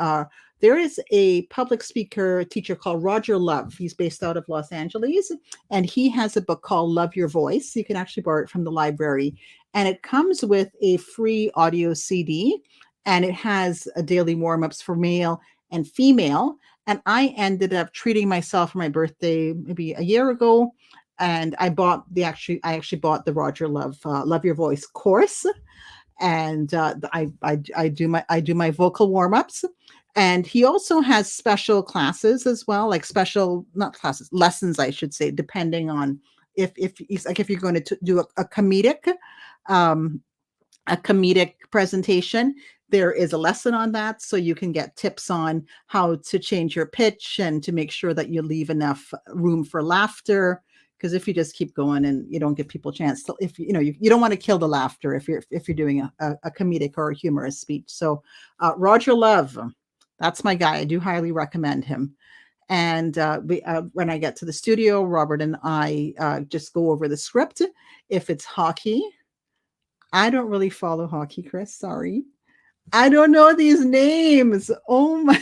there is a public speaker teacher called Roger Love. He's based out of Los Angeles, and he has a book called Love Your Voice. You can actually borrow it from the library, and it comes with a free audio CD, and it has a daily warm-ups for male and female. And I ended up treating myself for my birthday maybe a year ago, and I actually bought the Roger Love Love Your Voice course, and I do my vocal warm-ups. And he also has special classes as well, like not classes, lessons, I should say, depending on if you're going to do a comedic presentation, there is a lesson on that. So you can get tips on how to change your pitch and to make sure that you leave enough room for laughter. Because if you just keep going and you don't give people a chance to, if you don't want to kill the laughter if you're doing a comedic or a humorous speech. So Roger Love, that's my guy. I do highly recommend him. And when I get to the studio, Robert and I just go over the script. If it's hockey, I don't really follow hockey, Chris. Sorry. I don't know these names. Oh my,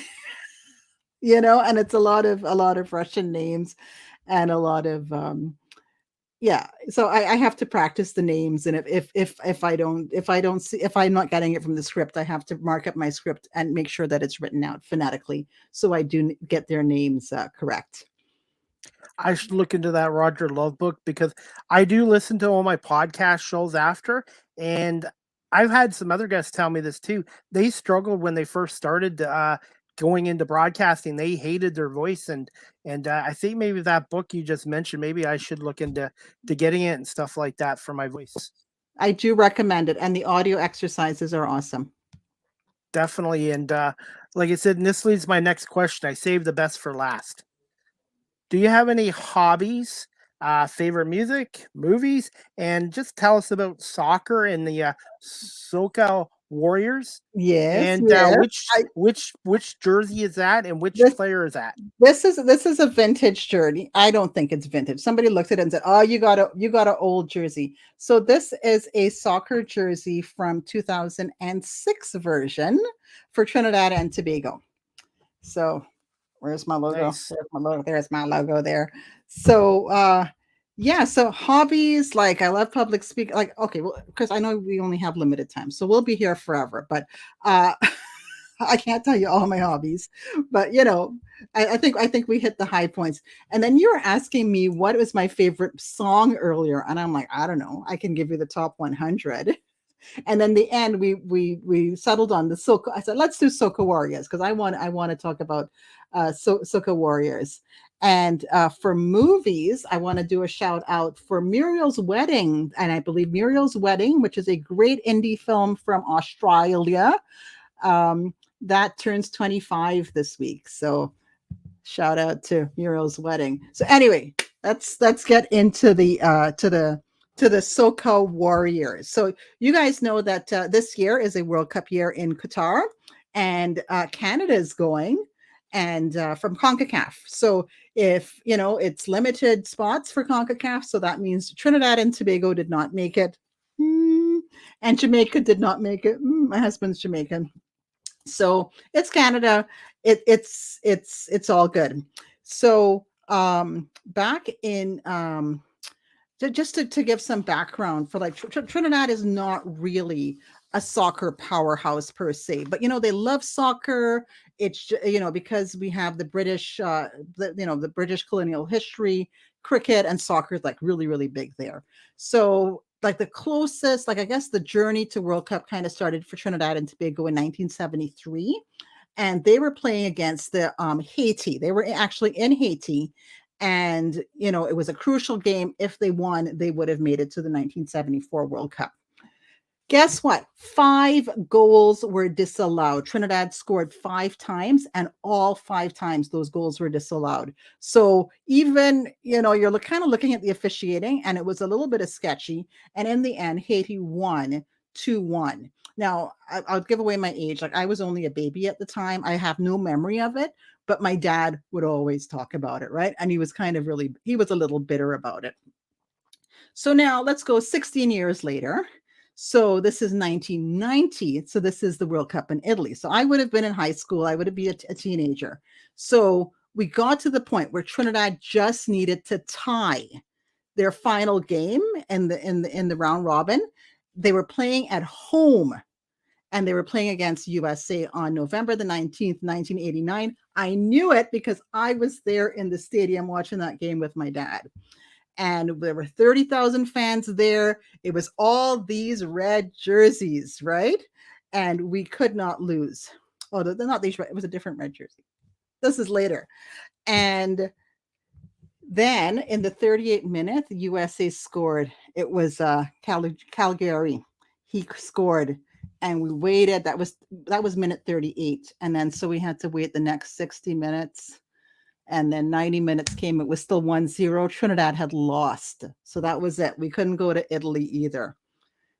and it's a lot of Russian names and a lot of, so I have to practice the names. And if I'm not getting it from the script, I have to mark up my script and make sure that it's written out phonetically, so I do get their names correct. I should look into that Roger Love book, because I do listen to all my podcast shows after, and I've had some other guests tell me this too. They struggled when they first started going into broadcasting. They hated their voice, and I think maybe that book you just mentioned, maybe I should look into getting it and stuff like that for my voice. I do recommend it, and the audio exercises are awesome. Definitely, and like I said, and this leads my next question. I saved the best for last. Do you have any hobbies, favorite music, movies, and just tell us about soccer and the Soca Warriors? Yes. And which jersey is that, and which player is that? This is a vintage jersey. I don't think it's vintage. Somebody looked at it and said, "Oh, you got an old jersey." So this is a soccer jersey from 2006 version for Trinidad and Tobago. So where's my logo? Nice. There's my logo there. So so hobbies, like I love public speaking. Like, okay, well, because I know we only have limited time, so we'll be here forever. But I can't tell you all my hobbies. But I think we hit the high points. And then you were asking me what was my favorite song earlier, and I'm like, I don't know. I can give you the top 100. And then the end, we settled on the Soca. I said, let's do Soca Warriors, because I want to talk about Soca Warriors. And for movies, I want to do a shout out for Muriel's Wedding. And I believe Muriel's Wedding, which is a great indie film from Australia, that turns 25 this week. So shout out to Muriel's Wedding. So anyway, let's get into the Soca Warriors. So you guys know that this year is a World Cup year in Qatar, and Canada is going, and from CONCACAF. So if it's limited spots for CONCACAF, so that means Trinidad and Tobago did not make it, and Jamaica did not make it. My husband's Jamaican, so it's Canada. It's all good. So back in just to give some background for Trinidad is not really a soccer powerhouse per se, but they love soccer. It's because we have the British the British colonial history, cricket and soccer is really, really big there. So the closest, I guess the journey to World Cup kind of started for Trinidad and Tobago in 1973, and they were playing against the Haiti. They were actually in Haiti, And, it was a crucial game. If they won, they would have made it to the 1974 World Cup. Guess what? 5 goals were disallowed. Trinidad scored 5 times, and all 5 times those goals were disallowed. So even, you're kind of looking at the officiating, and it was a little bit of sketchy. And in the end, Haiti won 2-1. Now, I'll give away my age. Like, I was only a baby at the time. I have no memory of it, but my dad would always talk about it, right? And he was he was a little bitter about it. So now let's go 16 years later. So this is 1990. So this is the World Cup in Italy. So I would have been in high school. I would have been a teenager. So we got to the point where Trinidad just needed to tie their final game in the round robin. They were playing at home, and they were playing against USA on November the 19th, 1989. I knew it because I was there in the stadium watching that game with my dad. And there were 30,000 fans there. It was all these red jerseys, right? And we could not lose. Oh, they're not these red. It was a different red jersey. This is later. And then in the 38th minute, the USA scored. It was Calgary. He scored, and we waited. That was minute 38. And then so we had to wait the next 60 minutes. And then 90 minutes came. It was still 1-0. Trinidad had lost. So that was it. We couldn't go to Italy either.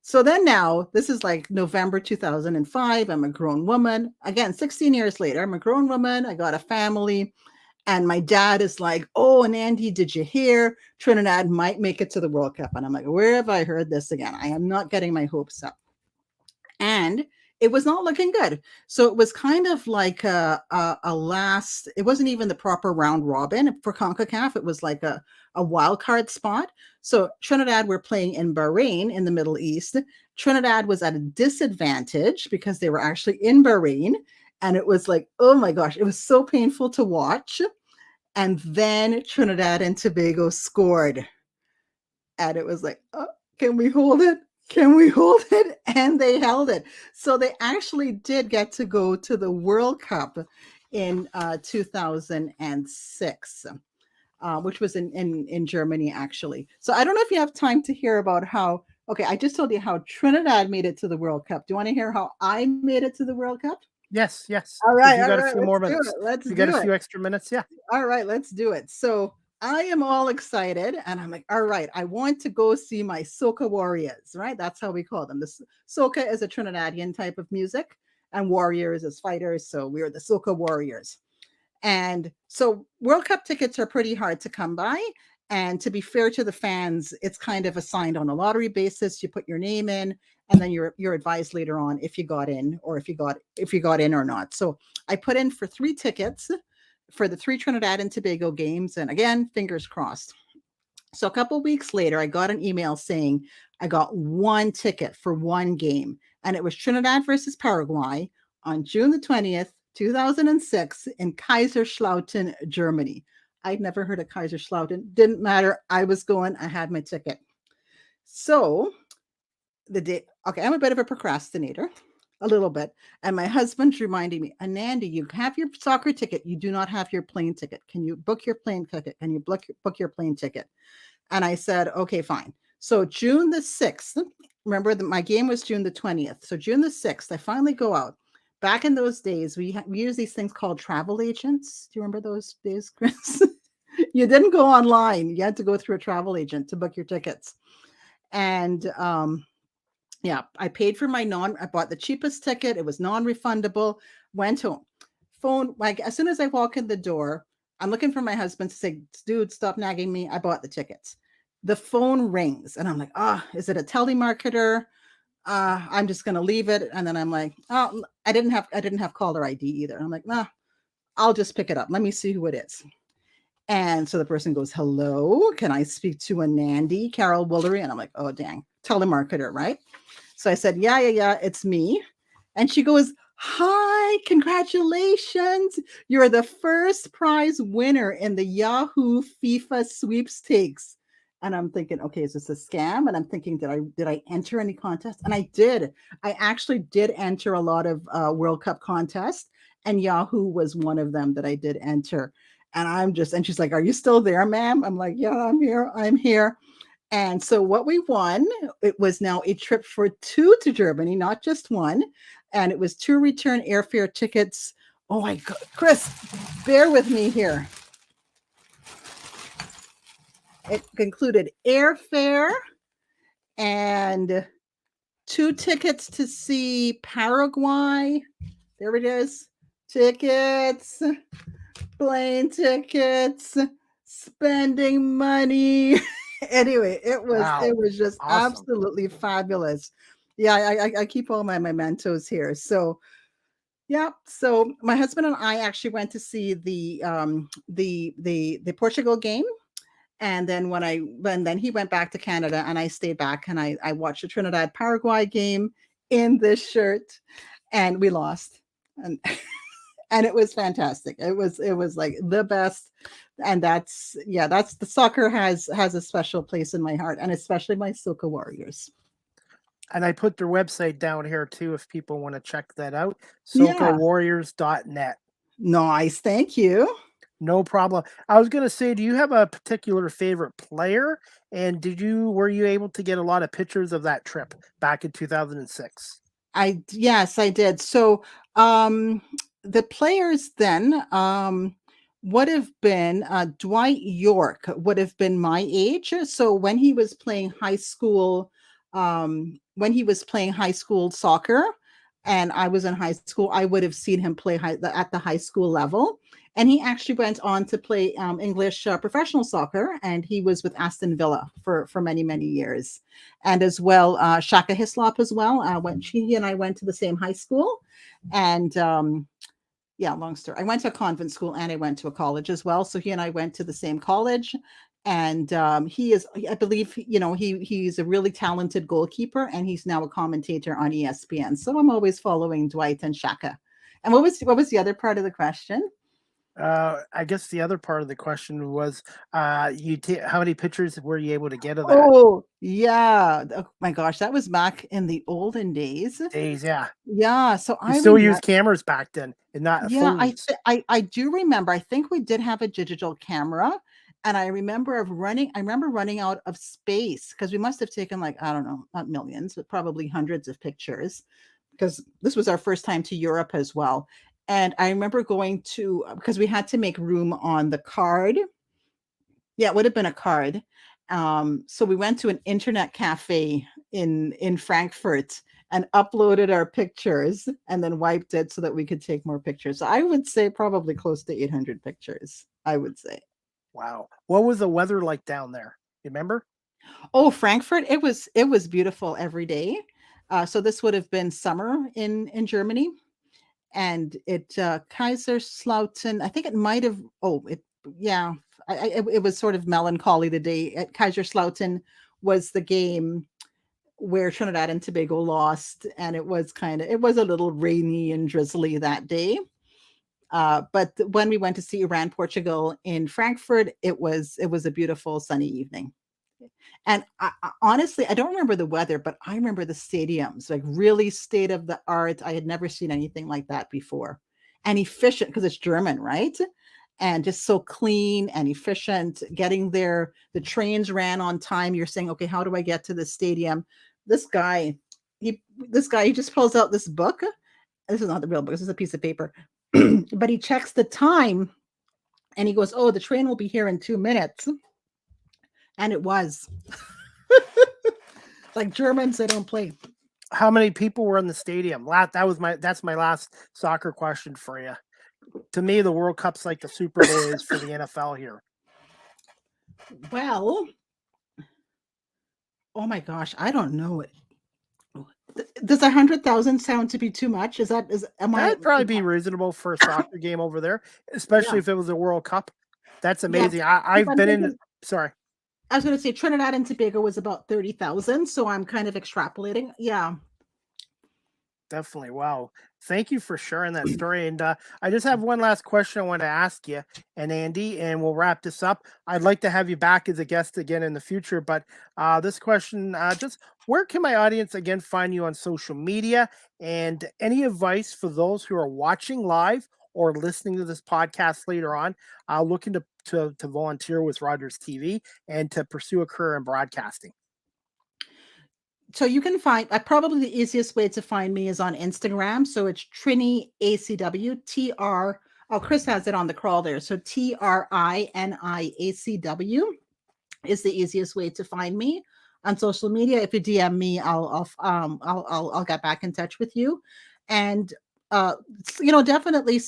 So then now, this is like November 2005. I'm a grown woman. Again, 16 years later, I'm a grown woman. I got a family. And my dad is like, oh, Anandi, did you hear? Trinidad might make it to the World Cup. And I'm like, where have I heard this again? I am not getting my hopes up. And it was not looking good. So it was kind of like a last, it wasn't even the proper round robin for CONCACAF. It was like a wild card spot. So Trinidad were playing in Bahrain in the Middle East. Trinidad was at a disadvantage because they were actually in Bahrain. And it was like, oh my gosh, it was so painful to watch. And then Trinidad and Tobago scored. And it was like, oh, can we hold it? Can we hold it? And they held it. So they actually did get to go to the World Cup in 2006, which was in Germany, actually. So I don't know if you have time to hear about how, okay, I just told you how Trinidad made it to the World Cup. Do you want to hear how I made it to the World Cup? Yes. All right. You got a few more minutes. You got a few extra minutes. Yeah. All right, let's do it. So I am all excited, and I'm like, all right, I want to go see my soca warriors, right? That's how we call them. The soca is a Trinidadian type of music, and warriors is fighters. So we are the soca warriors. And so World Cup tickets are pretty hard to come by. And to be fair to the fans, it's kind of assigned on a lottery basis. You put your name in, and then you're advised later on if you got in or if you got in or not. So I put in for 3 tickets for the 3 Trinidad and Tobago games. And again, fingers crossed. So a couple of weeks later, I got an email saying I got 1 ticket for 1 game. And it was Trinidad versus Paraguay on June the 20th, 2006 in Kaiserslautern, Germany. I'd never heard of Kaiserslautern. Didn't matter. I was going. I had my ticket. So the day, okay, I'm a bit of a procrastinator. A little bit. And my husband's reminding me, Anandi, you have your soccer ticket. You do not have your plane ticket. Can you book your plane ticket? Can you book your plane ticket? And I said, okay, fine. So June the 6th, remember that my game was June the 20th. So June the 6th, I finally go out. Back in those days, we use these things called travel agents. Do you remember those days, Chris? You didn't go online. You had to go through a travel agent to book your tickets. And yeah, I paid for I bought the cheapest ticket. It was non-refundable. Went home. Phone, like as soon as I walk in the door, I'm looking for my husband to say, dude, stop nagging me. I bought the tickets. The phone rings and I'm like, is it a telemarketer? I'm just going to leave it. And then I'm like, oh, I didn't have caller ID either. I'm like, I'll just pick it up. Let me see who it is. And so the person goes, hello, can I speak to Anandi Carroll-Woolery? And I'm like, oh, dang, telemarketer, right? So I said, yeah, it's me. And she goes, hi, congratulations. You're the first prize winner in the Yahoo FIFA sweepstakes. And I'm thinking, okay, is this a scam? And I'm thinking, did I enter any contest? And I did. I actually did enter a lot of World Cup contests, and Yahoo was one of them that I did enter. And she's like, "Are you still there, ma'am?" I'm like, "Yeah, I'm here." And so what we won, it was now a trip for 2 to Germany, not just 1. And it was 2 return airfare tickets. Oh my God, Chris, bear with me here. It included airfare and 2 tickets to see Paraguay. There it is. Tickets, plane tickets, spending money. Anyway, it was just Awesome. absolutely fabulous. Yeah, I keep all my mementos here. So yeah, so my husband and I actually went to see the Portugal game. And then then he went back to Canada and I stayed back and I watched the Trinidad Paraguay game in this shirt, and we lost. And and it was fantastic. It was like the best. And that's the soccer has a special place in my heart, and especially my Soca Warriors. And I put their website down here too if people want to check that out. Yeah. SocaWarriors.net. Nice. Thank you. No problem. I was going to say, do you have a particular favorite player? And were you able to get a lot of pictures of that trip back in 2006? Yes, I did. So the players then would have been Dwight York would have been my age. So when he was playing high school soccer and I was in high school, I would have seen him play at the high school level. And he actually went on to play English professional soccer, and he was with Aston Villa for many, many years. And as well, Shaka Hislop as well. He and I went to the same high school. And yeah, long story. I went to a convent school and I went to a college as well. So he and I went to the same college. And he is, I believe, he's a really talented goalkeeper, and he's now a commentator on ESPN. So I'm always following Dwight and Shaka. And what was the other part of the question? I guess the other part of the question was, how many pictures were you able to get of that? Oh, yeah. Oh my gosh, that was back in the olden days. Yeah. Yeah. So I still used cameras back then, and not phones. I do remember. I think we did have a digital camera, and I remember running out of space because we must have taken, like, I don't know, not millions, but probably hundreds of pictures, because this was our first time to Europe as well. And I remember going to, because we had to make room on the card. Yeah, it would have been a card. So we went to an internet cafe in Frankfurt and uploaded our pictures and then wiped it so that we could take more pictures. So I would say probably close to 800 pictures, I would say. Wow. What was the weather like down there? You remember? Oh, Frankfurt, it was beautiful every day. So this would have been summer in Germany. And it Kaiserslautern, I think it might have, it was sort of melancholy the day at Kaiserslautern was the game where Trinidad and Tobago lost, and it was a little rainy and drizzly that day. But when we went to see Iran Portugal in Frankfurt, it was a beautiful sunny evening. And honestly, I don't remember the weather, but I remember the stadiums, like really state of the art. I had never seen anything like that before. And efficient, because it's German, right? And just so clean and efficient. Getting there, the trains ran on time. You're saying, okay, how do I get to the stadium? This guy, he just pulls out this book. This is not the real book. This is a piece of paper. But he checks the time and he goes, oh, the train will be here in 2 minutes. And it was. Like Germans, they don't play. How many people were in the stadium? That's my last soccer question for you. To me, the World Cup's like the Super Bowl is for the NFL here. Well, oh my gosh, I don't know it. Does 100,000 sound to be too much? That'd probably be reasonable for a soccer game over there, especially if it was a World Cup. That's amazing. Yeah. I've been in. Sorry. I was going to say Trinidad and Tobago was about 30,000, so I'm kind of extrapolating. Yeah. Definitely. Wow. Thank you for sharing that story. And I just have one last question I want to ask you, and Andy, and we'll wrap this up. I'd like to have you back as a guest again in the future, but this question, just where can my audience again find you on social media, and any advice for those who are watching live or listening to this podcast later on, looking to volunteer with Rogers TV and to pursue a career in broadcasting? So you can find, probably the easiest way to find me is on Instagram. So it's Trini ACW, oh, Chris has it on the crawl there. So TRINIACW is the easiest way to find me on social media. If you DM me, I'll get back in touch with you. And definitely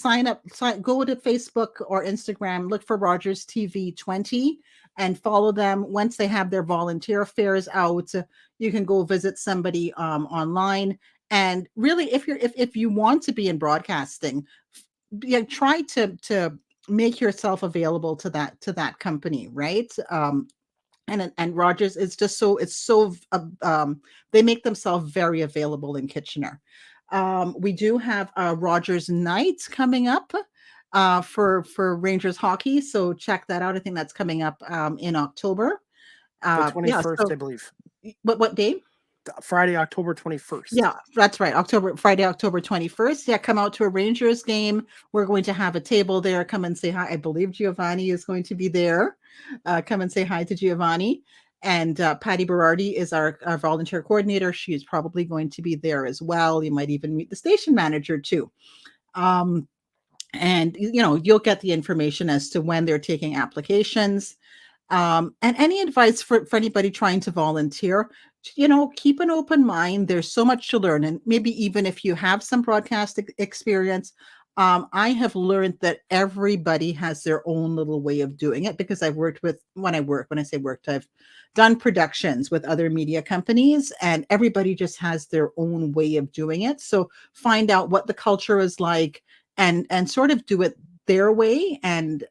go to Facebook or Instagram, look for Rogers TV 20 and follow them. Once they have their volunteer fairs out, you can go visit somebody online. And really, if you want to be in broadcasting, try to make yourself available to that company, right? And Rogers is just they make themselves very available in Kitchener. We do have Rogers Nights coming up for Rangers hockey, so check that out. I think that's coming up in October. The 21st, I believe. What day? Friday, October 21st. Yeah, that's right. Friday, October 21st. Yeah, come out to a Rangers game. We're going to have a table there. Come and say hi. I believe Giovanni is going to be there. Come and say hi to Giovanni. And Patty Berardi is our volunteer coordinator. She is probably going to be there as well. You might even meet the station manager too. And you'll get the information as to when they're taking applications. And any advice for anybody trying to volunteer, keep an open mind. There's so much to learn. And maybe even if you have some broadcast experience, I have learned that everybody has their own little way of doing it, because I've worked with, when I say worked, I've done productions with other media companies, and everybody just has their own way of doing it. So find out what the culture is like and sort of do it their way, and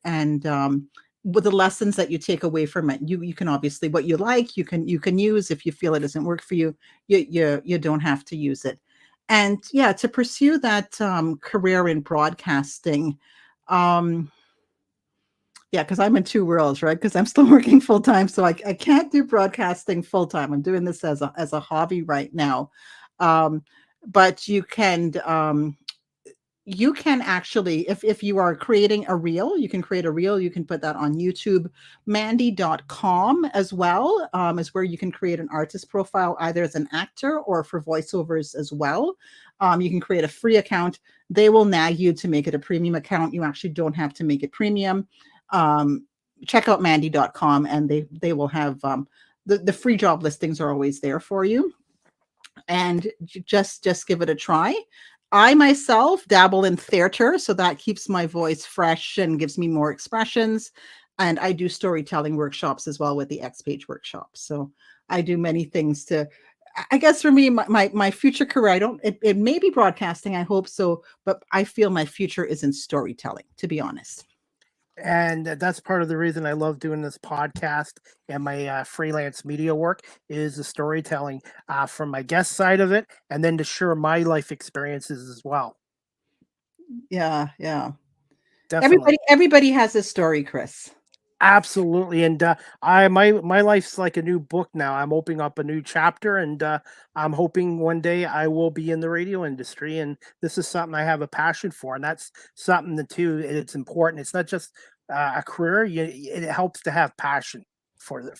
with the lessons that you take away from it. You can obviously, what you like, you can use. If you feel it doesn't work for you, you don't have to use it. And yeah, to pursue that career in broadcasting, because I'm in two worlds, right? Because I'm still working full time, so I can't do broadcasting full time. I'm doing this as a hobby right now. But you can actually, if you are creating a reel, you can create a reel. You can put that on YouTube. Mandy.com as well is where you can create an artist profile, either as an actor or for voiceovers as well. You can create a free account. They will nag you to make it a premium account. You actually don't have to make it premium. Check out Mandy.com, and they will have the free job listings are always there for you. And just give it a try. I myself dabble in theater, so that keeps my voice fresh and gives me more expressions. And I do storytelling workshops as well with the X-Page workshops. So I do many things I guess for me, my future career, it may be broadcasting, I hope so, but I feel my future is in storytelling, to be honest. And that's part of the reason I love doing this podcast and my freelance media work is the storytelling from my guest side of it, and then to share my life experiences as well. Yeah. Definitely. Everybody has a story, Chris. Absolutely. And my life's like a new book now. I'm opening up a new chapter, and I'm hoping one day I will be in the radio industry. And this is something I have a passion for, and that's something that too. It's important. It's not just a career. It helps to have passion for it.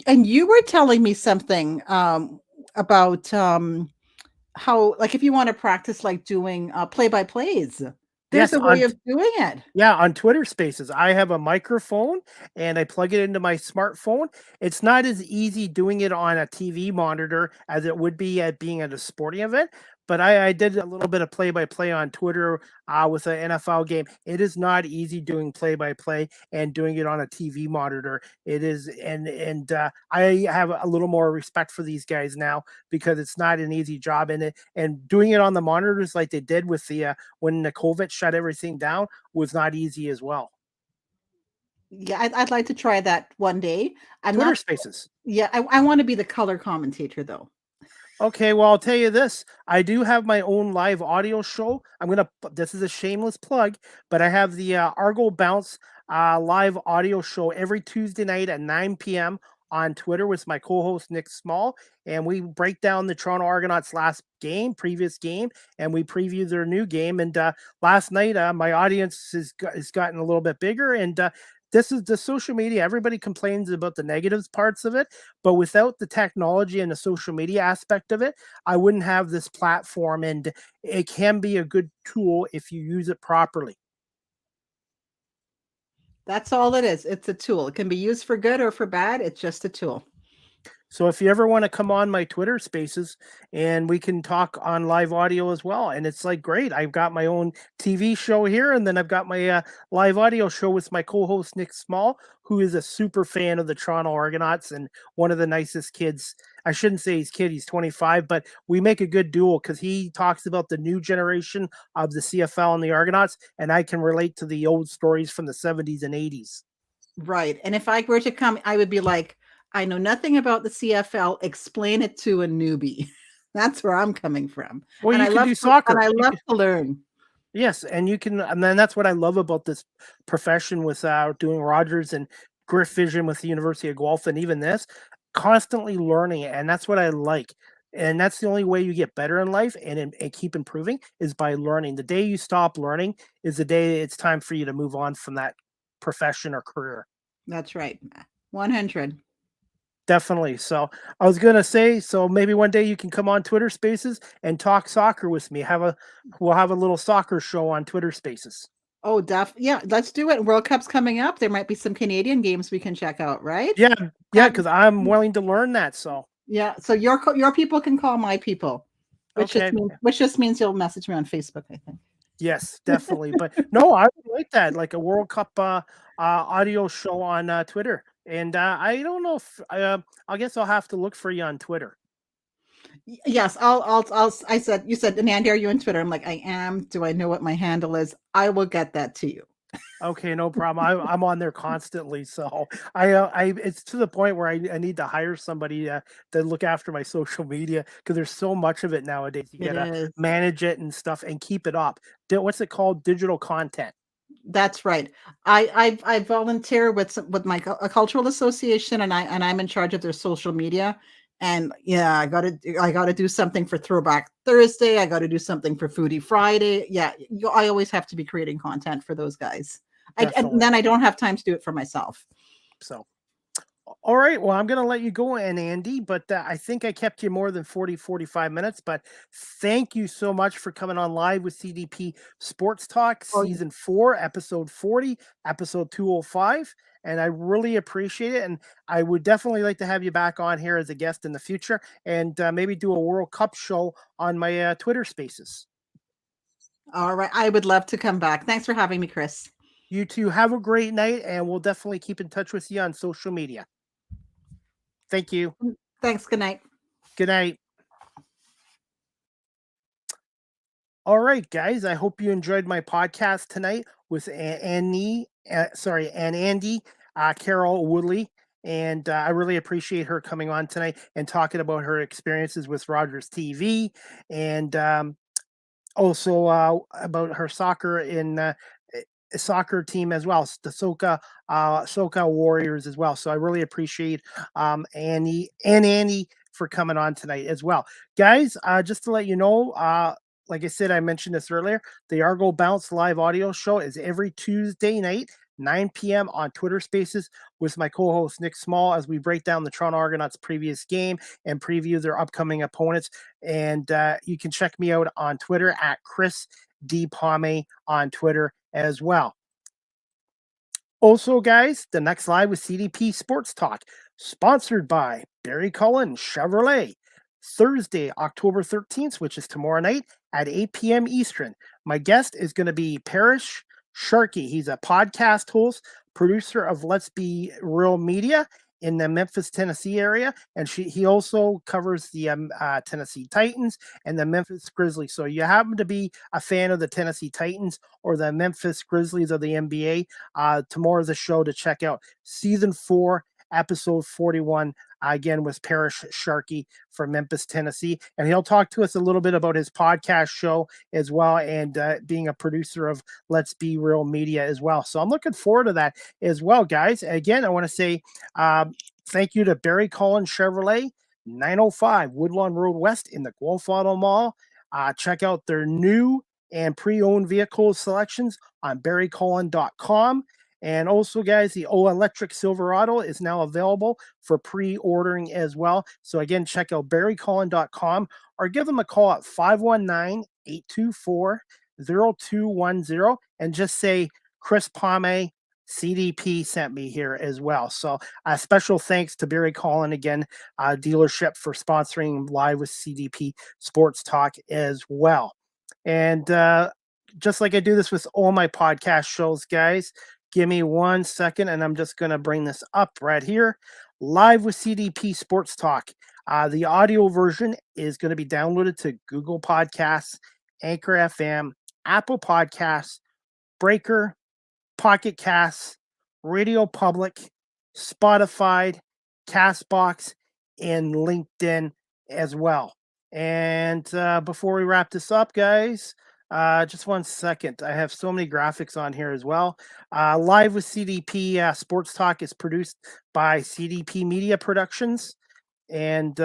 And you were telling me something about how, like, if you want to practice, like doing play-by-plays. There's a way of doing it. Yeah, on Twitter Spaces. I have a microphone and I plug it into my smartphone. It's not as easy doing it on a TV monitor as it would be at being at a sporting event. But I did a little bit of play-by-play on Twitter with an NFL game. It is not easy doing play-by-play and doing it on a TV monitor. It is, and I have a little more respect for these guys now because it's not an easy job. And doing it on the monitors like they did with the when the COVID shut everything down was not easy as well. Yeah, I'd like to try that one day. Twitter Spaces. Yeah, I want to be the color commentator though. Okay, well, I'll tell you this. I do have my own live audio show. This is a shameless plug, but I have the Argo Bounce live audio show every Tuesday night at 9 p.m. on Twitter with my co-host Nick Small, and we break down the Toronto Argonauts' previous game, and we preview their new game. And last night, my audience has gotten a little bit bigger, and this is the social media. Everybody complains about the negatives parts of it, but without the technology and the social media aspect of it, I wouldn't have this platform, and it can be a good tool if you use it properly. That's all it is. It's a tool. It can be used for good or for bad. It's just a tool. So if you ever want to come on my Twitter spaces, and we can talk on live audio as well. And it's like, great. I've got my own TV show here, and then I've got my live audio show with my co-host Nick Small, who is a super fan of the Toronto Argonauts and one of the nicest kids. I shouldn't say he's 25, but we make a good duo because he talks about the new generation of the CFL and the Argonauts, and I can relate to the old stories from the 70s and 80s. Right. And if I were to come, I would be like, I know nothing about the CFL. Explain it to a newbie. That's where I'm coming from. Well, and you can do soccer. And I love to learn. Yes, and you can, and then that's what I love about this profession with doing Rogers and Griff Vision with the University of Guelph, and even this, constantly learning it, and that's what I like. And that's the only way you get better in life and keep improving is by learning. The day you stop learning is the day it's time for you to move on from that profession or career. That's right. 100. Definitely. So I was going to say, so maybe one day you can come on Twitter Spaces and talk soccer with me. We'll have a little soccer show on Twitter Spaces. Oh, yeah, let's do it. World Cup's coming up. There might be some Canadian games we can check out, right? Yeah, because I'm willing to learn that. So yeah, so your people can call my people, which just means you'll message me on Facebook, I think. Yes, definitely. But no, I would like that, like a World Cup audio show on Twitter. And I don't know if I guess I'll have to look for you on Twitter. Yes, you said, Anandi, are you on Twitter? I'm like, I am. Do I know what my handle is? I will get that to you. Okay, no problem. I'm on there constantly, so I it's to the point where I need to hire somebody to look after my social media because there's so much of it nowadays. You gotta manage it and stuff and keep it up. What's it called? Digital content. That's right. I volunteer with my cultural association, and I'm in charge of their social media. And yeah, I gotta do something for Throwback Thursday. I gotta do something for Foodie Friday. Yeah, I always have to be creating content for those guys. And then I don't have time to do it for myself. So, all right. Well, I'm going to let you go, Anandi, but I think I kept you more than 45 minutes. But thank you so much for coming on live with CDP Sports Talk, Season 4, Episode 40, Episode 205. And I really appreciate it. And I would definitely like to have you back on here as a guest in the future and maybe do a World Cup show on my Twitter Spaces. All right. I would love to come back. Thanks for having me, Chris. You two have a great night, and we'll definitely keep in touch with you on social media. Thank you. Thanks. Good night. Good night. All right, guys. I hope you enjoyed my podcast tonight with Anandi Carroll-Woolery. And I really appreciate her coming on tonight and talking about her experiences with Rogers TV and also about her soccer team as well, the Soca Warriors as well. So I really appreciate Anandi for coming on tonight as well. Guys, just to let you know, like I said, I mentioned this earlier, the Argo Bounce live audio show is every Tuesday night, 9 p.m. on Twitter Spaces with my co-host Nick Small as we break down the Toronto Argonauts' previous game and preview their upcoming opponents. And you can check me out on Twitter at Chris D. Palme on Twitter as well. Also, guys, the next live with CDP Sports Talk, sponsored by Barry Cullen Chevrolet, Thursday, October 13th, which is tomorrow night at 8 p.m. Eastern. My guest is going to be Parrish Sharkey. He's a podcast host, producer of Let's Be Real Media in the Memphis, Tennessee area, and he also covers the Tennessee Titans and the Memphis Grizzlies. So you happen to be a fan of the Tennessee Titans or the Memphis Grizzlies of the NBA, tomorrow's a show to check out. Season 4, Episode 41, again with Parrish Sharkey from Memphis, Tennessee. And he'll talk to us a little bit about his podcast show as well, and being a producer of Let's Be Real Media as well. So I'm looking forward to that as well, guys. Again, I want to say thank you to Barry Collins Chevrolet, 905 Woodlawn Road West in the Guelph Auto Mall. Check out their new and pre-owned vehicle selections on barrycollin.com. And also, guys, the electric Silverado is now available for pre-ordering as well. So again, check out barrycollin.com or give them a call at 519-824-0210 and just say Chris Palme, CDP sent me here as well. So special thanks to Barry Collin again, dealership, for sponsoring Live with CDP Sports Talk as well. And just like I do this with all my podcast shows, guys, give me 1 second and I'm just going to bring this up right here. Live with CDP Sports Talk. The audio version is going to be downloaded to Google Podcasts, Anchor FM, Apple Podcasts, Breaker, Pocket Casts, Radio Public, Spotify, Castbox, and LinkedIn as well. And before we wrap this up, guys, just 1 second. I have so many graphics on here as well. Live with CDP Sports Talk is produced by CDP Media Productions. And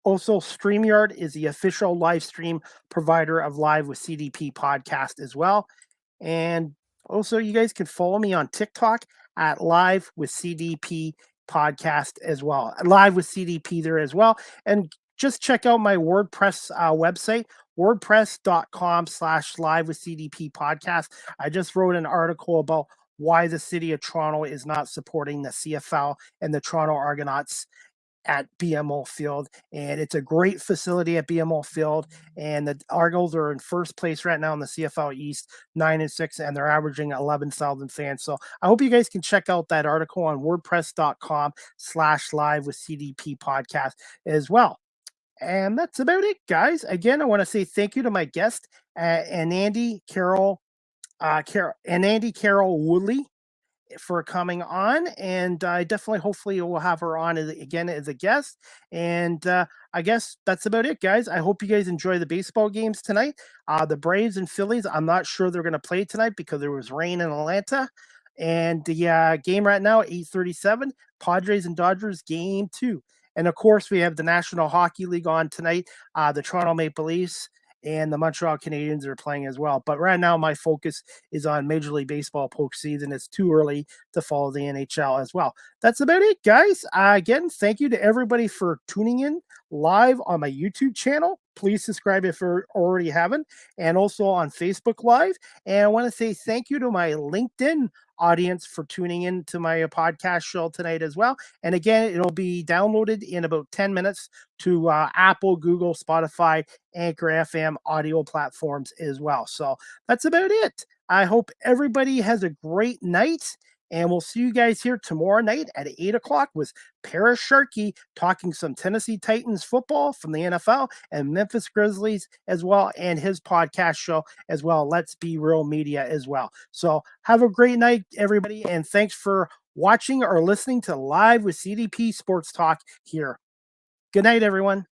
also, StreamYard is the official live stream provider of Live with CDP podcast as well. And also, you guys can follow me on TikTok at Live with CDP podcast as well. Live with CDP there as well. And just check out my WordPress website, wordpress.com/live with CDP podcast. I just wrote an article about why the city of Toronto is not supporting the CFL and the Toronto Argonauts at BMO Field, and it's a great facility at BMO Field, and the Argos are in first place right now in the CFL East, 9-6, and they're averaging 11,000 fans. So I hope you guys can check out that article on wordpress.com/live with CDP podcast as well. And that's about it, guys. Again, I want to say thank you to my guest, Anandi Carroll-Woolery, for coming on, and I definitely hopefully will have her on again as a guest. And I guess that's about it, guys. I hope you guys enjoy the baseball games tonight. The Braves and Phillies, I'm not sure they're going to play tonight because there was rain in Atlanta. And the game right now, 8:37, Padres and Dodgers, game 2. And of course, we have the National Hockey League on tonight. The Toronto Maple Leafs and the Montreal Canadiens are playing as well. But right now, my focus is on Major League Baseball postseason. It's too early to follow the NHL as well. That's about it, guys. Again, thank you to everybody for tuning in live on my YouTube channel. Please subscribe if you already haven't, and also on Facebook Live. And I want to say thank you to my LinkedIn audience for tuning in to my podcast show tonight as well. And again, it'll be downloaded in about 10 minutes to Apple, Google, Spotify, Anchor FM audio platforms as well. So that's about it. I hope everybody has a great night, and we'll see you guys here tomorrow night at 8 o'clock with Parrish Sharkey talking some Tennessee Titans football from the NFL and Memphis Grizzlies as well, and his podcast show as well, Let's Be Real Media as well. So have a great night, everybody, and thanks for watching or listening to Live with CDP Sports Talk here. Good night, everyone.